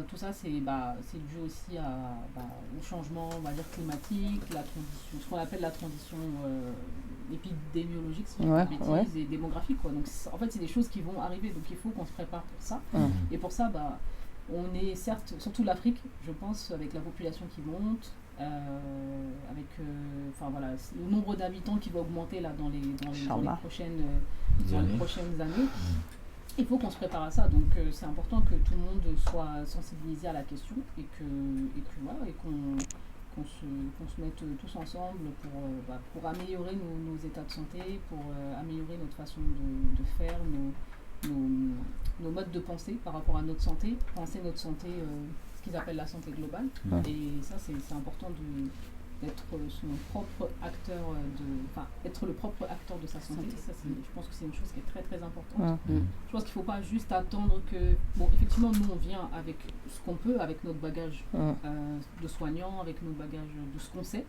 Tout ça, c'est dû aussi au changement, on va dire, climatique, la transition, ce qu'on appelle la transition épidémiologique, si je ne dis pas de bêtises, et démographique, quoi. Donc, en fait, c'est des choses qui vont arriver, donc il faut qu'on se prépare pour ça. Et pour ça, on est certes, surtout l'Afrique, je pense, avec la population qui monte, avec le nombre d'habitants qui va augmenter là, dans les prochaines années. Il faut qu'on se prépare à ça, donc c'est important que tout le monde soit sensibilisé à la question et qu'on se mette tous ensemble pour améliorer nos états de santé, pour améliorer notre façon de faire, nos modes de pensée par rapport à notre santé, penser notre santé, ce qu'ils appellent la santé globale. Et ça, c'est important d'être son propre acteur être le propre acteur de sa santé. Ça, je pense que c'est une chose qui est très très importante. Je pense qu'il ne faut pas juste attendre que effectivement nous on vient avec ce qu'on peut, avec notre bagage de soignants, avec notre bagage de ce qu'on sait,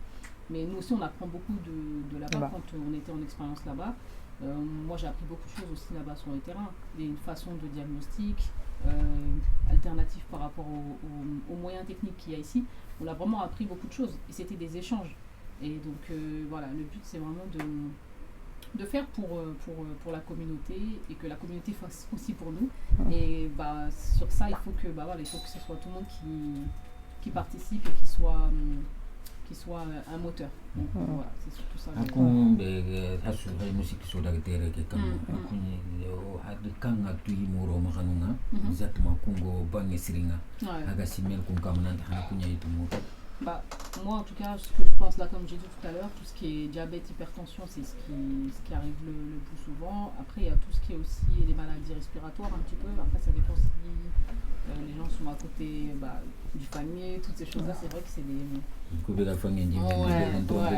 mais nous aussi on apprend beaucoup de là-bas quand on était en expérience là-bas. Moi j'ai appris beaucoup de choses aussi là-bas sur le terrain, des façons de diagnostic alternatives par rapport aux moyens techniques qu'il y a ici. On a vraiment appris beaucoup de choses et c'était des échanges. Et donc le but c'est vraiment de faire pour la communauté et que la communauté fasse aussi pour nous. Et sur ça il faut que ce soit tout le monde qui participe et qui soit un moteur. Donc voilà, c'est surtout ça. Moi en tout cas, ce que je pense là, comme j'ai dit tout à l'heure, tout ce qui est diabète, hypertension, c'est ce qui arrive le plus souvent. Après il y a tout ce qui est aussi les maladies respiratoires un petit peu. Après ça dépend si les gens sont à côté du famille, toutes ces choses là, c'est vrai que c'est des...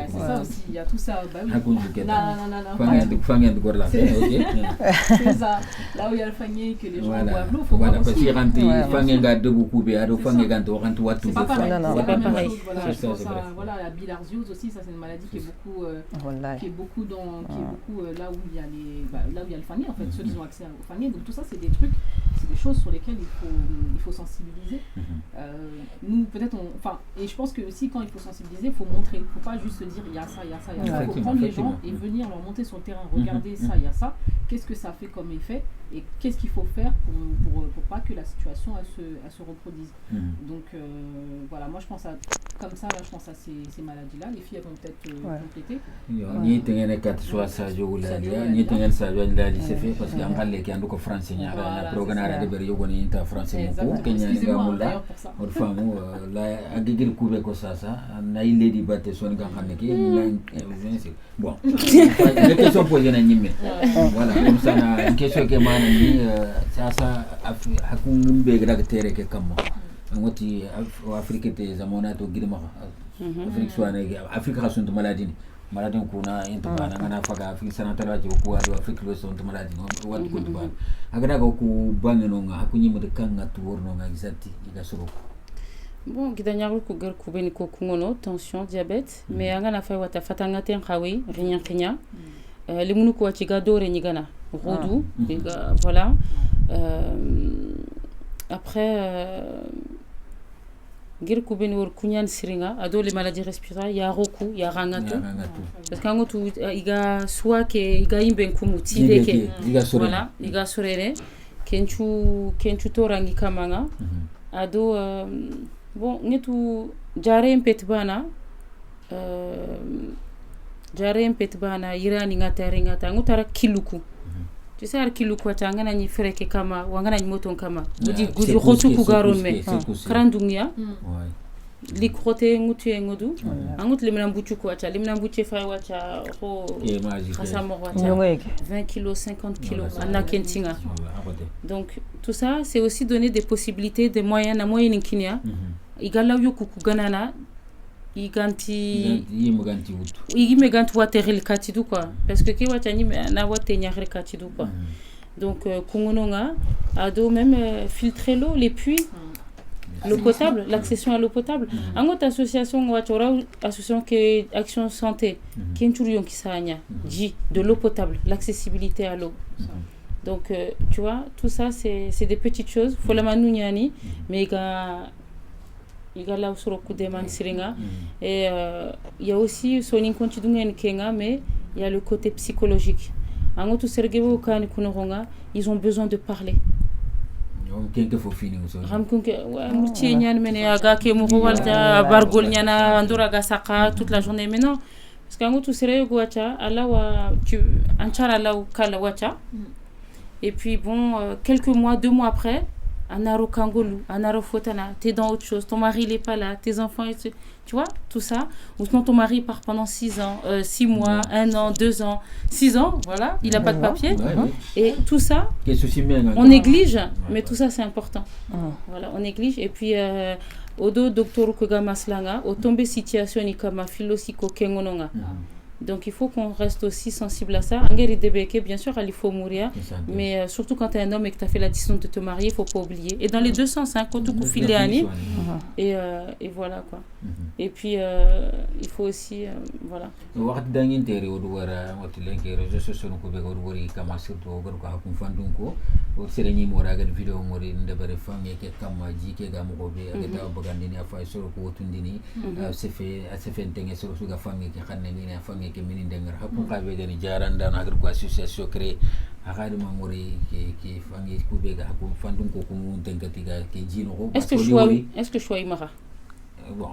c'est ça aussi, il y a tout ça. C'est ça, là où il y a le fanier que les gens boivent l'eau, il faut voir aussi. C'est pas pareil. La bilharziose aussi, ça c'est une maladie qui est beaucoup là où il y a le fanier en fait, ceux qui ont accès au fanier. Donc tout ça c'est des trucs, c'est des choses sur lesquelles il faut sensibiliser. Nous peut-être et je pense que aussi quand il faut sensibiliser, il faut montrer, il ne faut pas juste se dire il y a ça. Il faut prendre les gens et venir leur monter sur le terrain, regarder ça, il y a ça, qu'est-ce que ça fait comme effet et qu'est-ce qu'il faut faire pour pas que la situation elle se reproduise. Donc moi je pense à comme ça, là je pense à ces maladies-là. Les filles elles vont peut-être compléter. Ni tengene kat soit Sadio Ouladia, ni tengene Sadio Ouladia c'est fait parce qu'il y a un gars qui a un français ni a programme de beri yogo ni inter français beaucoup Kenya ni gamulla or famu la agigir kube ko sasa na ile di batte son ga xamne ki bon les questions posées na ñimme voilà comme ça na question ke man ni sasa hakun be ga tere ke kammo ngoti Afrique te zamona to girma Afrique soit Afrique rason de maladie kuna intubana ngana faga Afrique sanatala je ko wado Afrique lo son de maladie wad ko tubana agada ko ku bangeno nga hakunyi mu de kanga to worno nga exacti iga soro. Bon, gidanyaru ku gar ku beni ko kungono tension diabète mais ngana fa wata fatanga ten khawi rinya limunu ko ci ga dore ni gana rodu voilà après gir ku beni wor kunyan siringa ado les maladies respiratoires ya roku ya rangatu parce que ngotu iga soit ke iga imben ku mutideke voilà iga sorere kenchu torangi kamanga ado bon ngetu jare petbana irani ngata ngutara kiluku tu sais kiluku tangana ni freke kama wangana ni moton kama gudi khotu ku garon me karandungia likrote ngutu ngodu angut limna buchu ko acha limna buchu fa wacha ho khasamo wacha 20 kg 50 kg anna kentinga. Donc tout ça c'est aussi donner des possibilités des moyens na moyens kinia igala yoku ganana iganti wutu wateril katidu quoi parce que ki wacha ni na wate nyare katidu quoi. Donc kungononga ado même filtrer l'eau les puits l'eau potable, l'accession à l'eau potable. En autre association, association qui Action Santé, qui est une qui dit de l'eau potable, l'accessibilité à l'eau. Donc, tu vois, tout ça, c'est des petites choses. Faut la manounyani, mais il y a là sur le coup de mansiringa. Et il y a aussi sonin continuen kenga, mais il y a le côté psychologique. En autre sergebo kani kunoronga, ils ont besoin de parler. Toute la journée mais non parce qu'en gros tout sérieux guacha Allah wa tu anchara la kala wacha et puis bon quelques mois 2 mois après anaro kangolu anaro fotana t'es dans autre chose ton mari il est pas là tes enfants tu vois tout ça ou sinon ton mari part pendant 6 ans 6 mois 1 an 2 ans 6 ans voilà il a pas de papier et tout ça on néglige mais tout ça c'est important voilà on néglige et puis odo docteur Kogama Slanga au tomber situation ni kama philosophico kengononga. Donc il faut qu'on reste aussi sensible à ça. Angeri Debeke, bien sûr, il faut mourir, mais surtout quand tu es un homme et que tu as fait la décision de te marier, il ne faut pas oublier. Et dans les deux sens, hein, quand tu coupes les années, et voilà quoi. Et puis il faut aussi, voilà. ke mini dengar hakun ka be gani jaran dan agar ko association créé akari mamori ke fangi ku be ga hakun fandun ko ko mun tengati ga ke jino ko est-ce que choix imara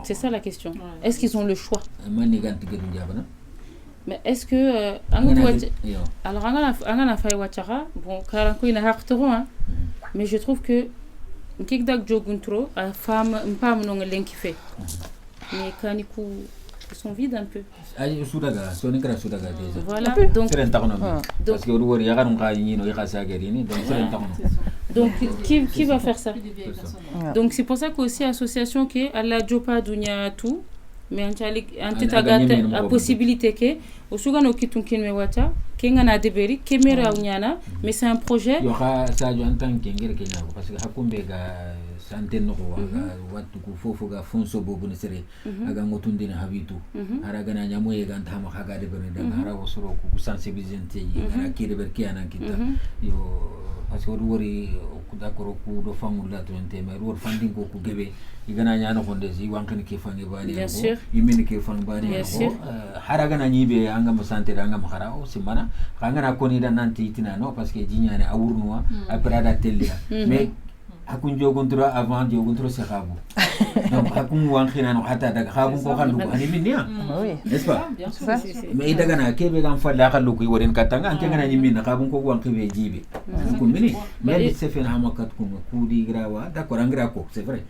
c'est ça la question est-ce qu'ils ont le choix mani ganti gedu jabana mais est-ce que alors angana fay wachara bon karanko ina haktoro hein mais je trouve que kikdak joguntro a femme mpam no ngelenki fait mais kaniku ils sont vides un peu. Voilà, donc qui va faire ça? Donc c'est pour ça qu'aussi association qui a la jopa dunya tout mais en tête la possibilité que au sougano kitunkin me wata kengana deberi kemera unyana mais c'est un projet yo ha sa jo antan kengere kenya parce que hakumbe ga santé no waga watu ku fofo ga fonso bobu ne sere aga ngotundina habitu araga na nyamo ye ganta ma haga de bene da ara wosoro ku sensibiliser yi ara kire ber kiana kita yo parce que wori ku dakoro ku do famul la tente mais wor fanding ko ku gebe igana nyano konde si wankani ke fangi bani ko yimini ke fangi bani ko haraga na nyibe anga mo santé anga mo khara o simana kanga na koni da nanti itina no parce que jinyane awurnuwa après da telia mais hakun jogontura avant jogontura se khabu donc hakun wankina no hata daga khabu ko khandu ani minnia n'est-ce pas mais daga na kebe gam falla khallu ko woren katanga anke ngana nyimina khabu ko wankibe jibe ko mini mais c'est fait na makat ko di grawa d'accord angra ko c'est vrai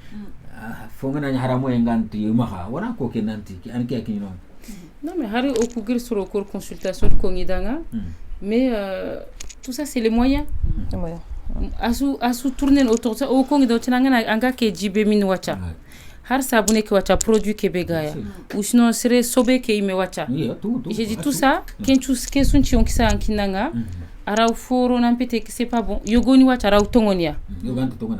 fongana nya haramo enganti maha wana ko kenanti anke akino non mais hari okugir sur cours consultation ko ngidanga mais tout ça c'est les moyens asu tourner autour ça o ko ngido tinanga anga ke jibe min wacha har sabune ke wacha produit ke begaya ou sinon serait sobe ke ime wacha j'ai dit tout ça kenchus ke sunchi on kisa ankinanga ara foro nampete que c'est pas bon yogoni wacha ara utongonia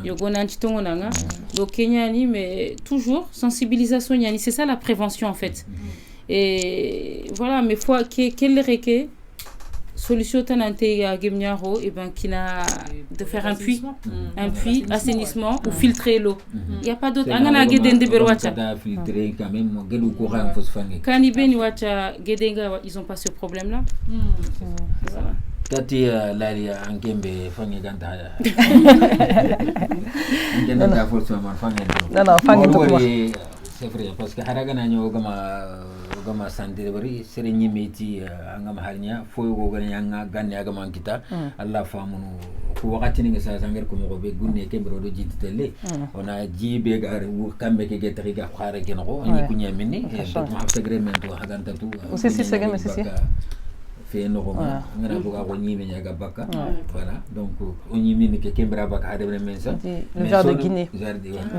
yogona anchitongonanga do kenyani mais toujours sensibilisation yani c'est ça la prévention en fait et voilà mais fois quelle reke solution tanante ya gemnyaro et ben kina de faire un puits assainissement ou filtrer l'eau il y a pas d'autre angana gedende berwacha da filtrer quand même gedu ko ran fosfange kanibeni wacha gedenga ils ont pas ce problème là voilà kati lari angembe fange ganta ngenda da force man fange non fange to c'est vrai parce que haraga na nyo gama santé bari sere nyimeti angam harnya foyo go ganya nga ganya gama kita Allah famunu ko wakati ni sa sanger ko mo be gunne ke bro do jiti tele ona jibe gar wu kambe ke get riga khare ke no ni kunya minni do ma segmento haganta tu si segme si fe no ko ngana buga ko nyime nyaga baka voilà donc o nyime ni ke kembra baka hade ben mensa le vers de Guinée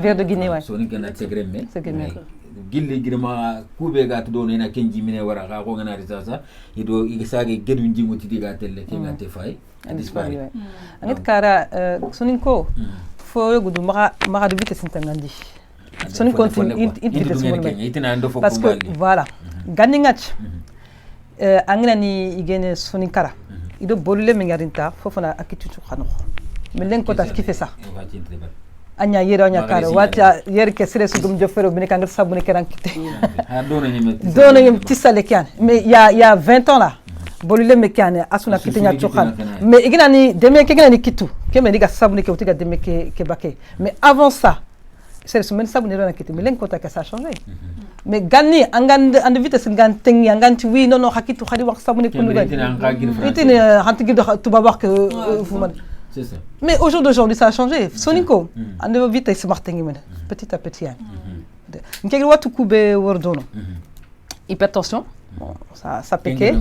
vers de Guinée ouais so ni kana segme gilli girma kube ga to do na kenji mine wara ga ko ngana risasa ido igisage gedu njingo tidiga telle ke ngate fay dispari angit kara soninko fo gudu maga de vitesse ntangandi soninko parce que voilà ganni ngach angina ni igene soninkara ido bolule mengarinta fofana akitutu khano melen ko tas qui fait ça anya yero anya kara wata yer ke sere sugum jofero bine kangar sabune keran kite dona yem tisale kyan mais il y a 20 ans là bolule mekane asuna kite nya chokhan mais igina ni deme ke gina ni kitu ke me diga sabune ke utiga deme ke bake mais avant ça sere sumen sabune ro na kite melen ko ta ka ça changé mais ganni and vitesse ngan tengi nganti wi non hakitu khadi wax sabune ko nuga itine hanti gido tuba wax ke fuman c'est ça mais au jour d'aujourd'hui ça a changé soninko and vitesse martengi men petit à petit ngeli watu kube wordono hypertension ça piqué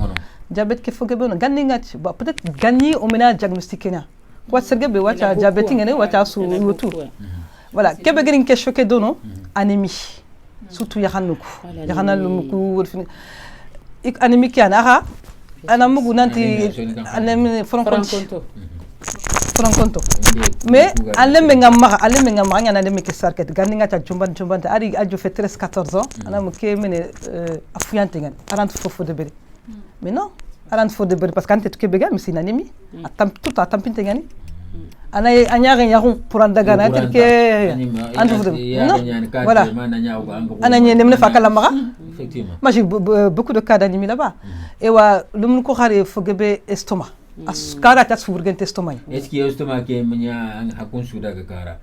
diabète ke foge bono ganni ngati peut-être ganni on mena diagnostiqué na quoi sergebe wacha diabète ngene wacha su yotu voilà kebe gerin ke choqué dono anémie surtout yahanuku yahanalumuku anémie ki ana mugu nanti anémie franconto mais alembe ngama ngana de meke sarket ganni ngata jumban ari aljo fait 13 14 ans ana mu ke mene afuyante ngan 40 fofo de beri mais non 40 fofo de beri parce que ante ke bega mais c'est une anémie atam tout atam pinte ngani ana anyare yarun pour andaga na terke voilà ana nyene mne fakala mara effectivement moi j'ai beaucoup de cas d'anémie là-bas et wa lum ko xare fogebe estomac askara ta surgente estomac est-ce que estomac ke mnya hakun sudaga kara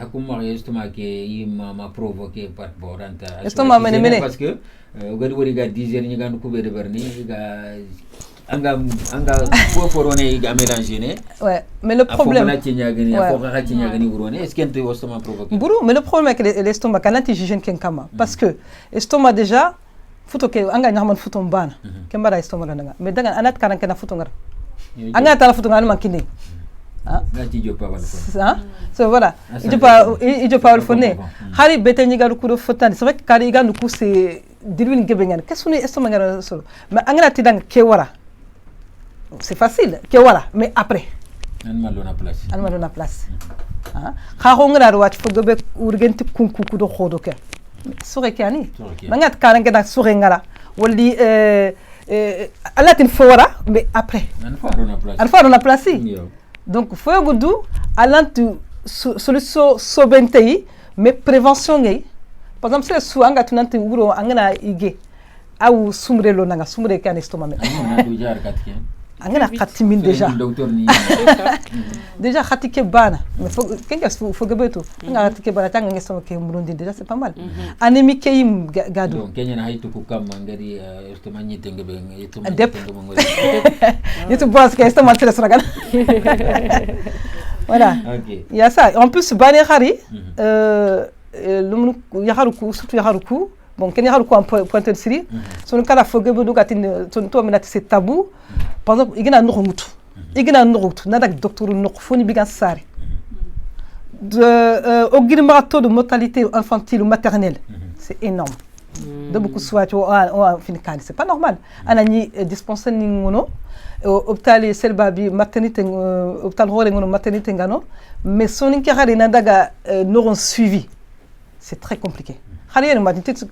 hakun ma estomac ke ma provoquer par boranta estomac mene parce que ogadi wori ga 10 heures ni gandu kubede barni ga anga foforone ga mélanger né ouais mais le problème est-ce que tu estomac provoquer mais le problème avec l'estomac quand tu hygiène ken kama parce que estomac déjà futo ke anga nyama futo mbana kembara estomac nanga mais daga anat karan kana futo ngar anga tala futo ngal mankini gati jopa wala so voilà il jopa wala fonné hari beteni garu kudo fotani c'est vrai que kari ga nuku c'est dirwin gebengan qu'est-ce que estomac ngar solo mais anga tidang ke wara c'est facile que voilà mais après on a place khahongra ro wat fogobe urgenti kunku do khodo ke sore kani mangat karange da sore ngara wali alatin fora mais après on a place donc faut goudou alantu solution sobentei mais prévention ngai par exemple c'est sou anga tunanti uro angana ige au sumrelo nanga sumre kani estomac angana khatimin déjà khatike bana mais faut gabeto nga khatike bana tanga ngeso ke murundi déjà c'est pas mal anémie ke yim gado donc kenya na haytu ku kam ngari estomac nyite ngebe yetu boss ke estomac très ragal voilà il y a ça en plus bani khari yaharuku surtout yaharuku bon ken yaharuku en pointe de Syrie son kala fogebe do gatin ton to menati c'est tabou par exemple igina nukhumutu igina nukhumutu nadak docteur nukhfoni bigan sari au taux de mortalité infantile ou maternelle c'est énorme de beaucoup soit au finikani c'est pas normal anani dispenser ni ngono hôpital selbabi maternité hôpital hore ngono maternité ngano mais sonin ki xari na daga n'auront suivi c'est très compliqué xari en maternité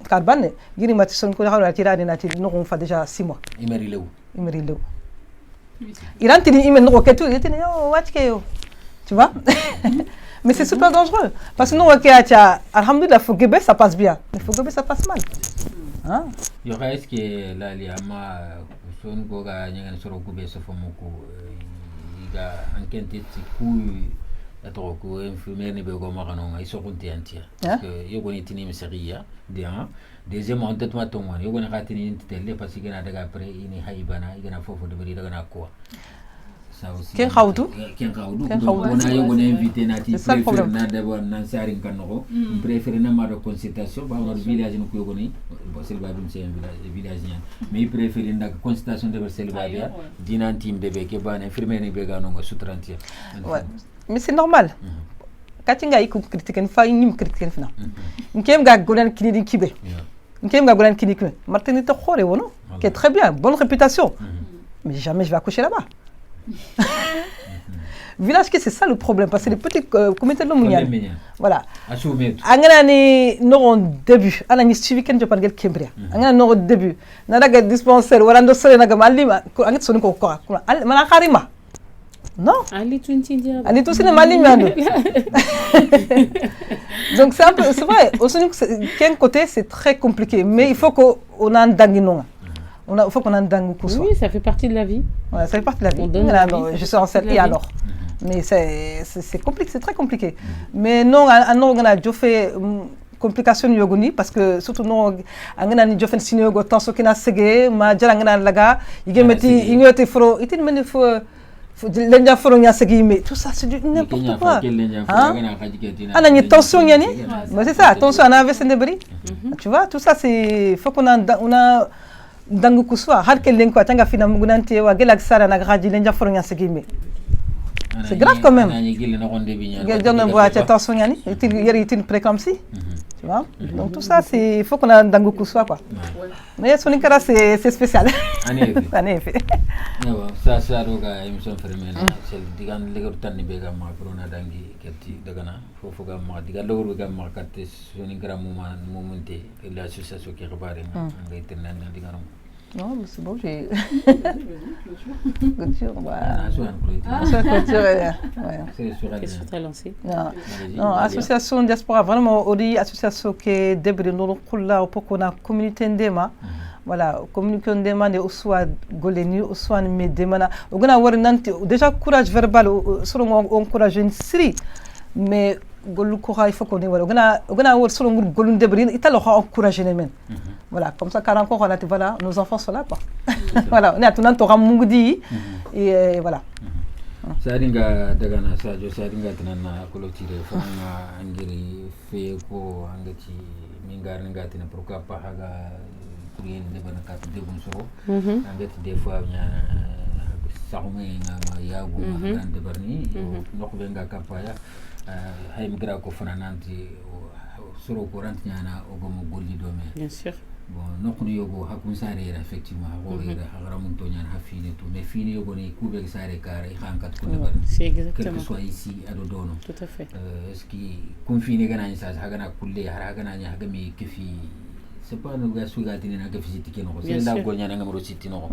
carbone giri mati son ko xaro tirani na ti n'auront fa déjà 6 mois imeri lew irantini imen no ketu yetini yo watke yo tu vois mais c'est super dangereux parce que nous ok alhamdoulilah fogebe ça passe bien mais fogebe ça passe mal hein yo est-ce que la liama son ko ga nyen soro ko be so fomuko iga enquête ku atro ko infirmière ne be go magano ngai so kunti antia parce que yo goni tini miseriya dia deuxième en tête maton wan yo goni khatini intelle parce que na daga après ini haibana igana fofo de bari daga na ko ça aussi ken khawdu on a yo invité nati préfère problème. na d'abord nan sarin kanoko préfère na ma de consultation ba on village no ko goni bon c'est ba dum c'est un village mais il préfère ndak consultation de célibataire dinan team de be ke ban infirmier ne be ga no sutrantier ouais mais c'est normal katinga ikum critiquer fa nyim critiquer fina nkem ga golan kini kibe nkem ga golan kini kibe maternité khore wono qui est très bien, bonne réputation. Mais jamais je vais accoucher là-bas. Village, c'est ça le problème, parce que les petits comités de l'Omounian. Voilà. Angana non début, ana suivi quand je parle de Kembria. Angana non début. Nada ga dispensaire, warando sole naga malima, angit soni ko ko. Mana karima. Non. Ali tuntindia. Ali tout c'est malima. Donc c'est un peu, c'est vrai. Au qu'un côté c'est très compliqué, mais il faut qu'on a un danguinon. Il faut qu'on ait un dingue coup. Oui, ça fait partie de la vie. Ouais, ça fait partie de la vie. On donne la vie. Je suis enceinte et alors. Mais c'est compliqué, c'est très compliqué. Mais non, on a déjà fait complication yogoni parce que surtout non, on a déjà fait signe yogo tant que na sege, ma jara ngana laga, il meti ignote fro, il mene fo lenja fro nya sege mais tout ça c'est du n'importe quoi. Ah na ni tension yani. Mais c'est ça, tension on a avec Sendebri. Tu vois, tout ça c'est faut qu'on a dangu kuswa har kelen ko tanga fina mugunante wa gelag sara na gaji lenja fornya segime c'est grave quand même gel jonne voit attention yani yeri tin préclampsie tu vois donc tout ça c'est faut qu'on a dangu kuswa quoi mais son kara c'est spécial en effet ça roga émission fermena c'est digan legor tan bega ma corona dangi ketti dagana fofu ga ma diga logor ga ma katte son kara momente l'association qui repare ngai tenan digaram. Non, mais c'est bon, j'ai... Couture, Qu'est-ce que tu as lancé? Non, association diaspora, vraiment, on dit association qui est débris de l'Oukula, pour qu'on a communauté ndema. Voilà, communiquer ndema ne soit goleni, soit medemana. On a déjà courage verbal, on encourage une série, mais il faut qu'on ait sur le golun débris, il t'a encouragé les mêmes. Voilà, comme ça, car encore, voilà, nos enfants sont là, quoi. Voilà, on est à tout le monde, et voilà. Saringa dagana sajo saringa tanana kolotire fanga angiri feko angati mingar ngati na pourquoi pas haga kurien de banaka de bonsoro angati des fois nya sahume nga yago ngande barni nok benga kapaya hay migra ko fanananti soro ko rantnyana ogomo golli do me bien sûr. Bon, donc nous avons effectivement mais fini c'est exactement. Quel que soit ici à Dodono. Tout à fait. Ce qui confine gana ça hagana kulle haragana nya hagami kifi c'est pas nous gars sougatine na kifi tikeno c'est la gonya na ngamo city no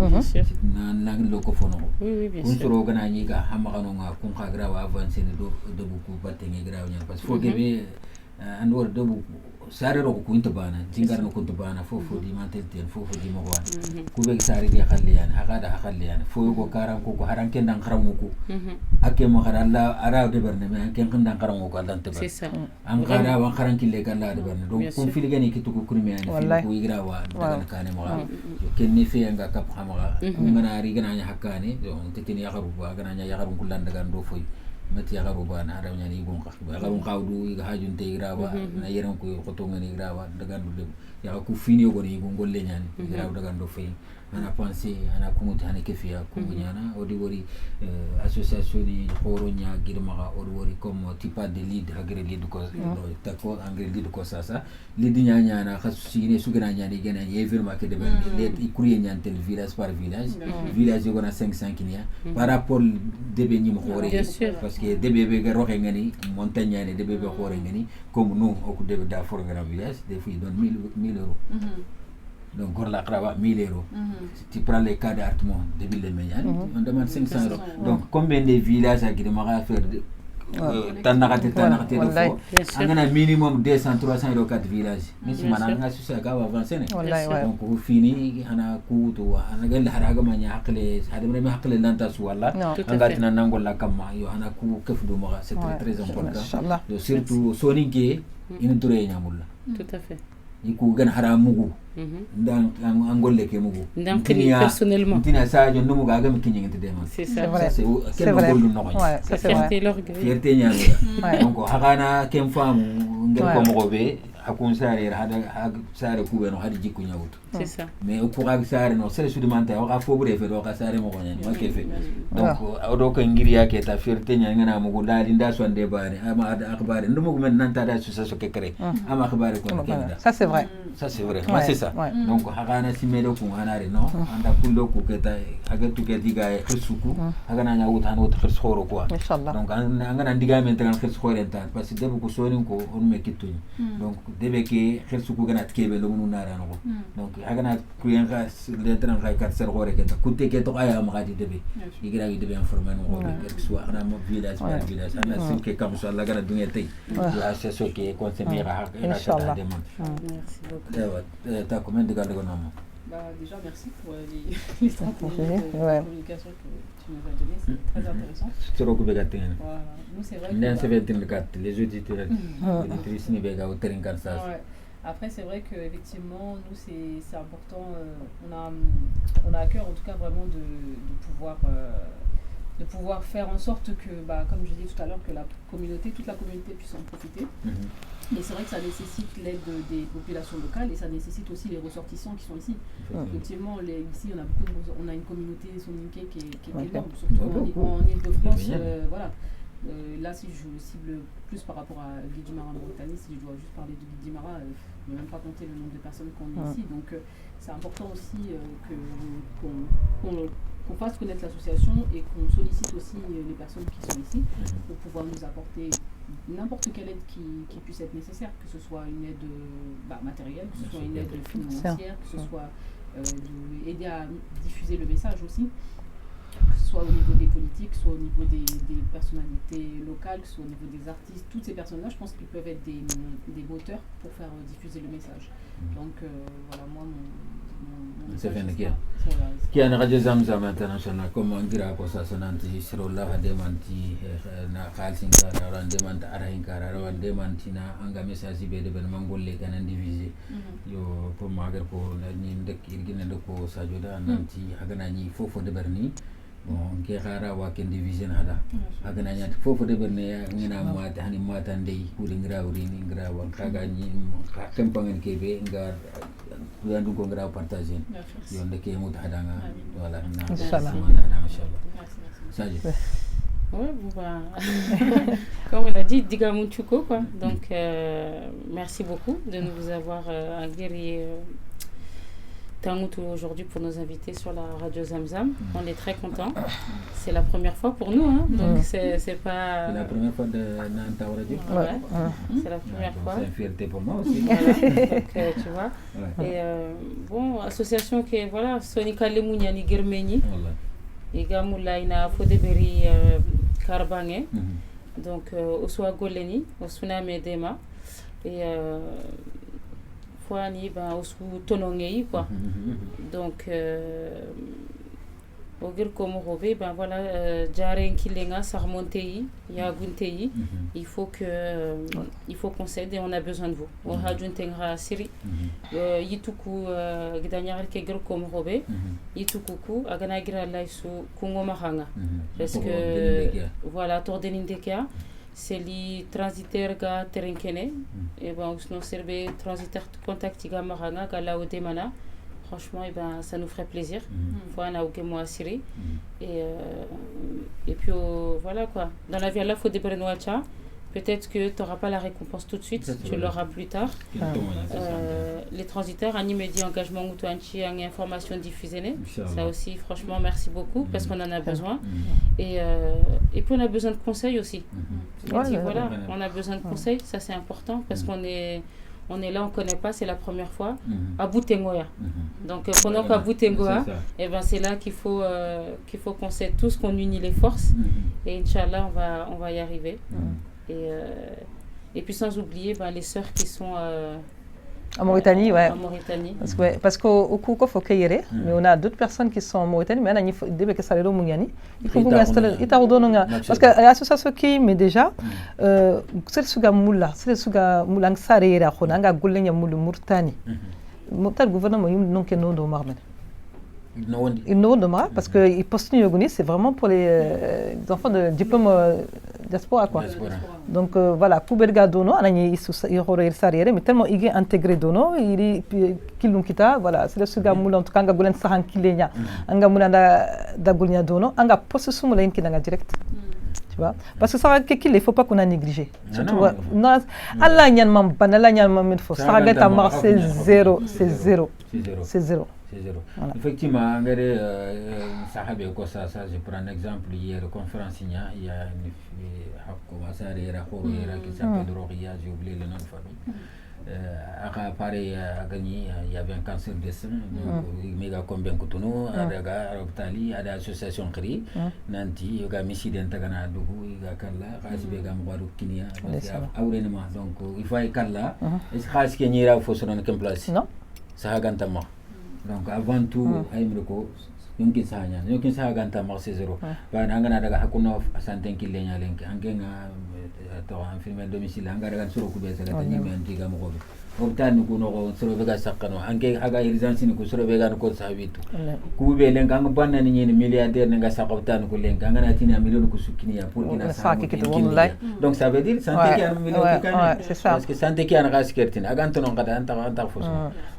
na loko fono oui bien sûr kun soro gana ni ga hamagano nga kun khagra wa avancer de beaucoup batenge graw nya parce faut que andor de sare ro ko inta bana jingar no kunta bana fofo di mantelten fofo di mogwan ku be sare di khalliyan hagada khalliyan fo go karam ko haran ken dan karamu ko ake mo haralla ara de berne me ken ken dan karamu ko dan te c'est ça an gara wa karan kille kala de berne donc kon fili gani kitu ko kurmi ani fili ko igra wa daga kane mo ken ni fe nga kap xamaga ngana ri gana nya hakane donc tetini yakaru ba gana nya yakaru kulan daga ndo foy mati yakaru ba na ara nya ni gon ka yakaru kawdu iga hajun te igra wa na yeran ko to ngani igra wa daga ndo dem ya ku fini go ni gon golle nyani igra daga ndo fay ana pensé ana ko tane kefiya ko nyana odi wori association ni horonya girmaga odi wori comme tipa de lead agre lead ko tako angre lead ko sasa lead nyanya na khasini sugana nyani gena événement ke de lead ikuriye nyan tel village par village village go na 500 kinia par rapport debe ni mo hore parce que debe be garo ngani montagne ni debe be hore ngani comme nous au debe da for grand village des fois ils donnent 1000 euros. Donc, Gorla Krava, 1000 euros. Tu prends les cas d'Artmont, depuis les meilleurs, on demande 500 euros. Donc, combien de villages à Guidemara faire Tanakate, Tanakate, on a un minimum 200, 300 euros 4 villages. Mais si on a su ça, on va avancer. Donc, au fini, on a coûté, on a gagné Haragamania, Hademé Hakle Lantas, voilà. On a gagné Nangola Kama, on a coûté Kefdomara, c'est très important. Surtout, Soninke, il nous tourne. Tout à fait. Iku gan haramugu ndan angolle ke mugo ndan personnellement tina sadio no mugo agam kinyi ngete dema c'est ça c'est vrai c'est fierté l'orgueil fierté nyanga donc hakana kem famu ngel ko mo be hakun sare hada sare kubeno hadi jikku nyawuto c'est ça mais au courant sare no sere sudimante o ka fobre fe do ka sare mo gonya ma ke fe donc odo ko ngiri yake ta fierté nyanga na mugo dali nda so ande bare ama akhbare ndu mugo men nanta da so ke kare ama akhbare ko kenda ça c'est vrai c'est ça donc hakana simelo ko hanare no anda kullo ko keta haga to ke diga e khsuku haga na nya wutan wut khskhoro ko inshallah donc ngana ndiga men tan khskhore tan parce que debu ko sorin ko on me kitu donc debe ke khsuku gana tkebe lo munu nara no donc hagana kuyen ga letran ga kat ser gore keta kutte ke to aya ma gadi debe igira gi debe informer no ko soit ana mo village par village ana sim ke kam so Allah gana dunya tay ya c'est ce qui est conseillé à inshallah merci beaucoup ta comment de garder non déjà merci pour les stratégies de communication que tu nous as donné, c'est très intéressant. Voilà. Nous c'est vrai que les auditeurs auditrices ni bega au terrain comme ça. Après c'est vrai que effectivement nous c'est important, on a à cœur en tout cas vraiment de pouvoir faire en sorte que, comme je disais tout à l'heure, que toute la communauté puisse en profiter. Et c'est vrai que ça nécessite l'aide des populations locales et ça nécessite aussi les ressortissants qui sont ici. Effectivement, ici on a une communauté soninké qui est énorme, surtout en Ile-de-France. Voilà. Là, si je cible plus par rapport à Guidjimara en Mauritanie, si je dois juste parler de Guidjimara, je ne vais même pas compter le nombre de personnes qu'on est ici. Donc c'est important aussi qu'on fasse connaître l'association et qu'on sollicite aussi les personnes qui sont ici pour pouvoir nous apporter n'importe quelle aide qui puisse être nécessaire, que ce soit une aide matérielle, que ce soit une aide financière, que ce soit aider à diffuser le message aussi, que ce soit au niveau des politiques, soit au niveau des personnalités locales, que ce soit au niveau des artistes. Toutes ces personnes-là, je pense qu'ils peuvent être des moteurs pour faire diffuser le message. Donc voilà, moi c'est bien qui a Radio Zamzam International comme ngira ko sasonanti sirolla hademanti na khalsinga randemanti arahinkara randemanti na anga message be de ben mangolle kanan diviser yo pour magar ko ni ndek irgine ko sajoda nanti hagana ni fofo de berni bon ke khara wa ken division hada hagana ni fofo de berni ngina mata hani mata ndey kuri ngira uri ni ngira wa kaga ni kempangen kebe ngar yandu ko ngira partager yonde ke mut hadanga voilà inshallah Sadio. Ouais, comme on a dit, Digamou Tchouko, quoi. Donc, merci beaucoup de nous avoir guéri Tangoutou aujourd'hui pour nous inviter sur la radio Zamzam. On est très contents. C'est la première fois pour nous, hein. Donc c'est pas... C'est la première fois de Nanta Radio. Ouais. C'est la première fois. C'est une fierté pour moi aussi. Voilà. Donc, tu vois. Ouais. Et bon, association qui est, voilà, Sonika Lemounyani Germeni. Et Gamoula ina Fodeberi Karbange. Donc, Oswa Goleni, Osuna Medema. Et Fouani, Osou Tonongei, quoi. Donc, Ogir Komorobe, voilà, Jaren Kilenga, Sarmontei, Yaguntei. Il faut qu'on s'aide et on a besoin de vous. Ohadjun Tengra Siri, Yituku, Gdanyar Kegir Komorobe, Yitukuku, Aganagira Laisu, Kungomahanga. Parce que, voilà, Tordenindekea. C'est les transitaires ga terenkene et ben on servait transitaire contact ga maranga ga la odemana franchement et ben ça nous ferait plaisir fois on a aucun mois Syrie et puis voilà quoi dans la vie là faut des bernoacha peut-être que tu n'auras pas la récompense tout de suite, tu l'auras plus tard. Les transitaires, un immédiat engagement ou une information diffusée. Ça aussi, franchement, merci beaucoup parce qu'on en a besoin. Et puis, on a besoin de conseils aussi. Voilà, on a besoin de conseils, ça c'est important parce qu'on est là, on ne connaît pas, c'est la première fois, à Boutengoya. Donc, pendant qu'à Boutengoya, c'est là qu'il faut qu'on sait tous, qu'on unit les forces. Et Inch'Allah, on va y arriver. Et puis sans oublier les sœurs qui sont en Mauritanie, ouais. En Mauritanie. Parce qu'au Kouko, faut qu'il y ait, mais on a d'autres personnes qui sont en Mauritanie, mais il faut que ça soit Mouniani. Il faut que parce que l'association qui mais déjà, c'est le suga moula, c'est le suga moulang sarera, on a goulen ya moulu Mauritanie. le gouvernement non que non do marmen Non, il non do mar parce que il postule yogoni c'est vraiment pour les enfants de diplôme diaspora quoi. Donc voilà kuberga dono anani il hore sariere mais tellement il est intégré dono il kilum kita voilà c'est le suga mulan to kanga gulen sahan kilenya anga mulanda da gulnya dono anga poste sumu len kinanga direct. Tu vois parce que ça il faut pas qu'on a négligé surtout non Allah nyan mam banala nyan mam il faut ça gata mar c'est zéro. Voilà. Effectivement, sahabe ko ça je prends un exemple hier conférence il y a une commencé à rire qui s'appelle Roria, j'ai oublié le nom de famille. Pareil il y avait un cancer de sein donc méga combien kutuno adaga hôpitali ada association kri nanti yoga misi den tagana dugu yoga kala khasi be gam waru kinia awrenema donc il faut kala est khasi ke nyira fo sonon kem place non ça ganta ma donc avant tout aymriko yonkin sa ganta ma c'est zéro ba ngana daga hakuno santen killenya lenki angenga to infirmier domicile anga daga suru ku be sala tani men diga mo ko hôpital ni kuno ko suru be ga sakano ange haga urgence ni ku suru be ga ko sabitu ku be len kan banna ni ni milliardaire nga sakoptan ku len kan ngana tina million ku sukini ya pour kina sa donc ça veut dire santé qui a million parce que santé qui a raskertin aganto non kada anta fos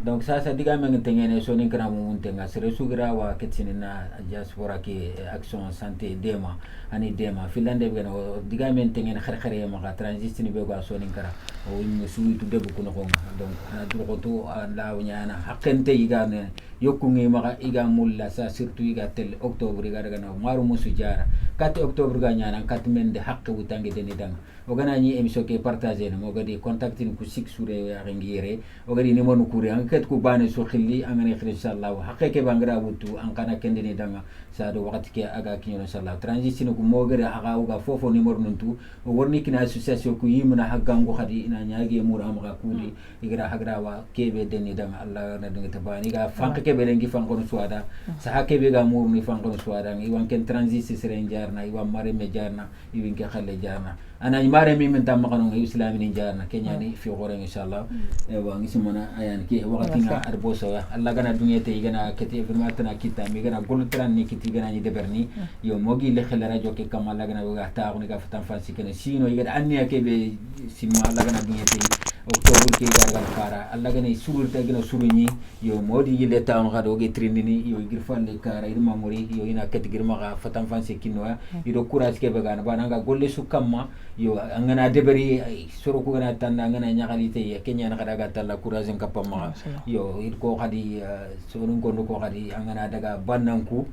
donc ça diga men tengene so ni kana mun tenga sere sugira wa ketinina diaspora ki action santé dema ani dema filande be no diga men tengene xerxere ma transit ni be go so ni kara o ni suitu debu kuno ko donc ana drogoto la wanyana hakente igane yokungi maga iga mulla sa surtout iga tel octobre iga daga no maru musu jara 4 octobre ga nyana 4 mende hakke wutange deni dang o gana ni émission ke partager no gadi contact ni ku sik sure ya ngire o gadi ni monu kuri an ket ku bane so khilli angane khir inshallah hakke ke bangra wutu an kana kende ni danga sa do wakati ke aga kinyo inshallah transition ku mo gari aga uga fofo ni mor nuntu o worni kina association ku yimna hagango khadi ina nyaage mura am ga kudi igra hagra wa kebe deni danga Allah na dunga tabani ga fank ke belengi fankono suada sa hakke be ga mur ni fankono suada ngi wan ken transition serenjar na iwa mare me jarna iwin ke khalle jarna ana mare mi men tam makano ngi islami ni jarna kenya ni fi gore inshallah e wa ngi simona ayan ki wakati nga arboso ya Allah gana dunyete igana kete firmatana kita mi gana goltran ni kiti gana ni deberni yo mogi le khela radio ke kamala gana ga ta ko ni ga fatan fansi kene sino igada anniya ke be simma Allah gana dunyete octobre ke gargal kara Allah gana surul ta gana suruni yo modi yile ta on gado ge trindini yo girfan le kara irma mori yo ina kete girma ga fatan fansi kinwa ido courage ke be gana bana ga golle su kamma yo angana deberi soro ko gana tan angana nyagalite ya kenya na kada gata la courage en kapama yo it ko kadi soro ko kadi angana daga bannanku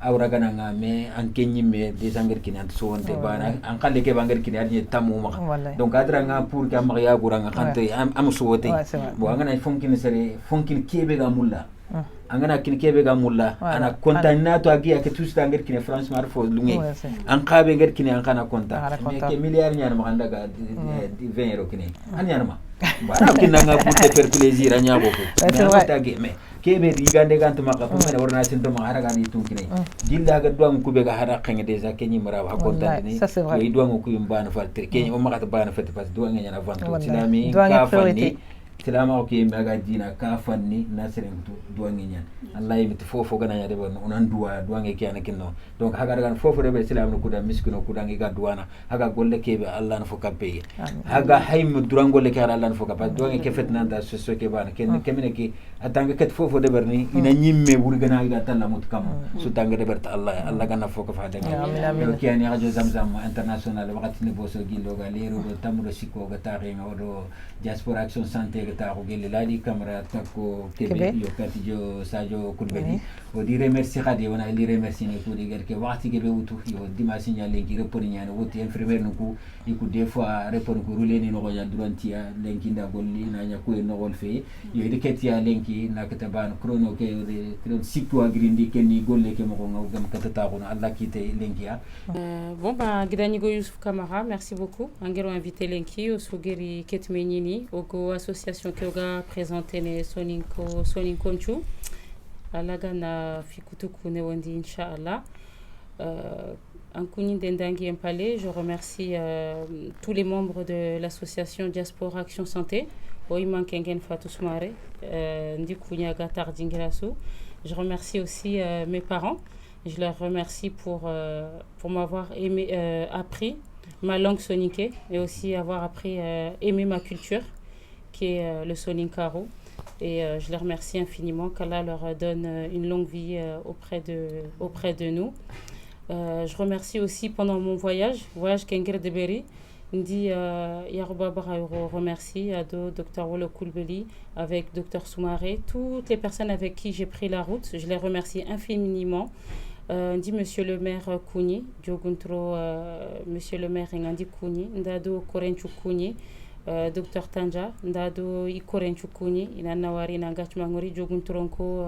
awra gana nga me an kenyi me des angir kinan so wonte bana an kalle ke bangir kinan ni tamu ma donc adra nga pour ka ma ya gura nga khante am so wote bo angana fonkin sere fonkin kebe ga mulla angana kin kebe ga mulla ana kontannato agia ke tusta ngir kine France mar fo lungi an qabe ngir kine an kana konta me ke milliard nyar ma anda ga 20 euro kine an yarma bara kinna nga pour te faire plaisir anya boko tagi me kebe digande gante maka ko mena warna sin to ma haraga ni tunkine jilla ga duam ku be ga hara khenge déjà kenyi mara ha konta ni yi duam ku yumbana falte kenyi o maka bana fete pas duam ngena vanto silami ka fanni silama ko maga dina ka fanni nasiren to duam ngenya Allah yimti fofo gana ya de bon onan duwa duam nge kiyana kinno donc haga daga fofo rebe silamu ko da miskino ku dangi ga duwana haga golle kebe Allah na fo kappe haga haymu duran golle ke Allah na fo kappe duam nge fet nanda so ke bana ken kemene ki atanga ket fofo de berni ina nyimme buri gana ga talla mut kam so tanga de berta Allah gana fo ko fa de ngi kiyani radio zamzam international wakati ni boso gillo ga lero do tamulo siko ga tare ngawdo diaspora action santé ga ta ko gelle ladi camera takko kebe yo kati jo sajo kulbeni o di remercier khadi wana li remercier ni ko de gerke wakati ke be wutu yo dima signalé ki repori nyane wuti infirmière nuku iku des fois repori ko rouler ni no ya durantia lenki nda golli na nya ko no gol fe yo de ketia lenki na kata ban chrono ke de kron sikto agrindi kenni golle ke mo ko ngaw gam kata ta ko Allah kite lenki ya bon ba gidani go Youssouf Camara merci beaucoup angero invité lenki o sugeri ketmenini o go association ke ga présenter ne soninko nchu alagana fikutuku ne wondi inshallah Ankuni Dendangi Mpale, je remercie tous les membres de l'association Diaspora Action Santé Oiman Kengen Fatou Soumare, Ndikounia Gatar Dingirasu. Je remercie aussi mes parents. Je leur remercie pour m'avoir appris ma langue soninké et aussi avoir appris aimer ma culture, qui est le soninkaro. Et je les remercie infiniment qu'Allah leur donne une longue vie auprès de nous. Je remercie aussi pendant mon voyage Kengir de Berry. Ndi Yarouba Barairo remercie Ado, Dr Wolo Koulbeli, avec Dr Soumaré, toutes les personnes avec qui j'ai pris la route. Je les remercie infiniment. Ndi Monsieur le maire Kouni, Dioguntro, Monsieur le maire Ngandi Kouni, Ndado Korenchu Kouni, Dr Tanja, Ndado Ikorenchu Kouni, Inanawari Nangach Mangori, Dioguntronko,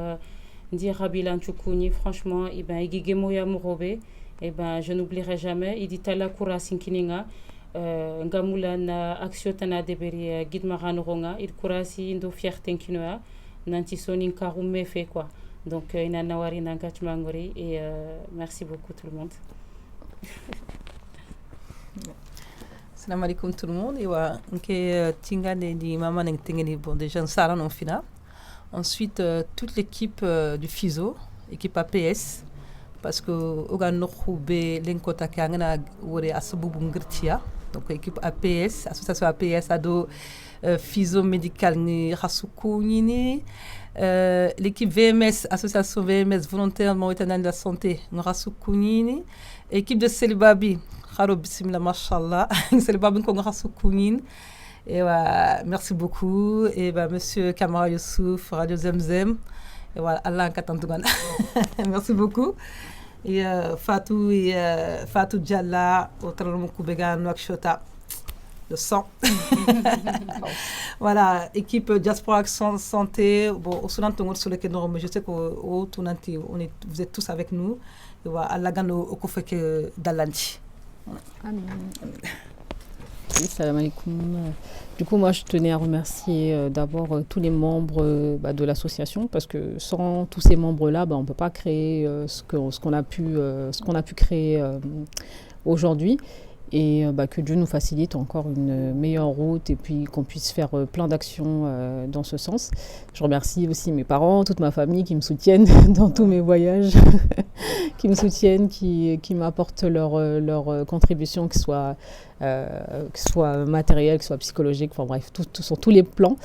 Ndi Rabilanchu Kouni. Franchement, Igigemo Mourobe, je n'oublierai jamais. Il dit Tala Koura Sinkininga. Ngamulana Axiotana Deberi Guidmaranuronga, il Kourasi Indo Fierté Kinoa, Nantisonin Karume fait quoi. Donc, Inanawari Nangachmangori, et merci beaucoup tout le monde. Salam alaikum tout le monde. Et Tingane di Maman Tingani, bon, déjà, Sarah non fina. Ensuite, toute l'équipe du FISO, équipe APS, parce que Oganokhoube, Lenkota Kangana, Wore Asabubu Ngirtia. Donc, équipe APS, association APS, Ado, FISO médical, ni Rasukou, Nini, l'équipe VMS, association VMS, volontaire mauritanienne de la santé, Rasukou, Nini, équipe de Celibabi, Kharo Bismillah, Mashallah, Celibabi, Rasukou, Nini. Et merci beaucoup. Et monsieur Kamara Youssouf, Radio Zemzem, et voilà, Allah Katantougan. Merci beaucoup. Et Fatou Dialla, Otralom Koubega, Nouakchota, le sang. Voilà, équipe Diaspora Action Santé, bon, au Soudan Tongo sur le Kénorom, je sais qu'au Tounanti, vous êtes tous avec nous. Et voilà, Allah Gano Okofeke Dalandi. Amen. Salam alaikum. Du coup, moi, je tenais à remercier d'abord tous les membres de l'association, parce que sans tous ces membres-là, on ne peut pas créer ce qu'on a pu créer aujourd'hui. Et que Dieu nous facilite encore une meilleure route et puis qu'on puisse faire plein d'actions dans ce sens. Je remercie aussi mes parents, toute ma famille qui me soutiennent dans tous mes voyages, qui me soutiennent, qui m'apportent leur contribution, que ce soit matérielle, que ce soit psychologique, enfin bref, sur tous les plans.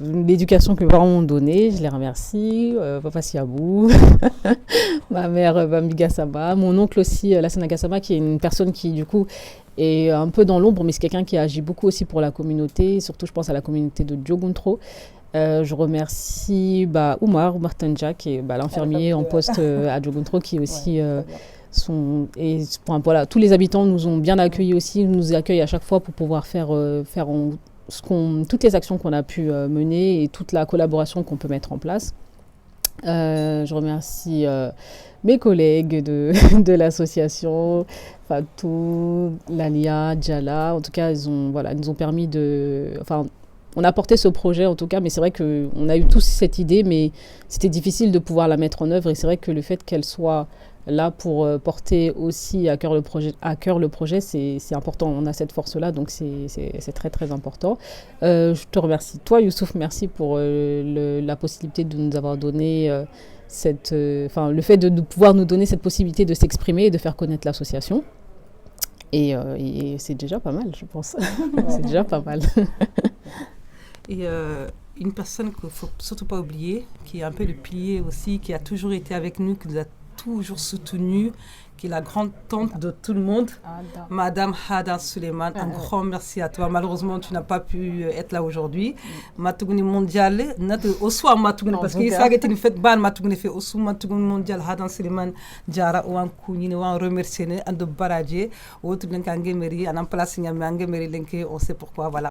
L'éducation que mes parents m'ont donnée, je les remercie. Papa Siabou, ma mère Bambi Gassama, mon oncle aussi, Lassana Gassama, qui est une personne qui du coup est un peu dans l'ombre, mais c'est quelqu'un qui agit beaucoup aussi pour la communauté, surtout je pense à la communauté de Dioguntro. Je remercie Oumar Tanja, qui est l'infirmier en poste à Dioguntro, qui est aussi... voilà, tous les habitants nous ont bien accueillis aussi, nous accueillent à chaque fois pour pouvoir faire toutes les actions qu'on a pu mener et toute la collaboration qu'on peut mettre en place. Je remercie mes collègues de l'association, Fatou, Lalia, Djala. En tout cas, ils nous ont permis on a porté ce projet en tout cas, mais c'est vrai qu'on a eu tous cette idée, mais c'était difficile de pouvoir la mettre en œuvre. Et c'est vrai que le fait qu'elle soit là pour porter aussi à cœur le projet, c'est important. On a cette force-là, donc c'est très très important. Je te remercie. Toi, Youssouf, merci pour la possibilité de nous avoir donné le fait de pouvoir nous donner cette possibilité de s'exprimer et de faire connaître l'association. Et c'est déjà pas mal, je pense. C'est déjà pas mal. Et une personne qu'il ne faut surtout pas oublier, qui est un peu le pilier aussi, qui a toujours été avec nous, qui nous a toujours soutenus, qui est la grande tante de tout le monde, Madame Hada Suleiman. Un grand merci à toi. Malheureusement, tu n'as pas pu être là aujourd'hui. Matuguni mondial, oswa matuguni parce que ça a été une fête ban matuguni fait osu matuguni mondial Hada Suleiman Diara ou un kuni ou un remercier un de baradje ou tout le monde qui a en place on sait pourquoi, voilà.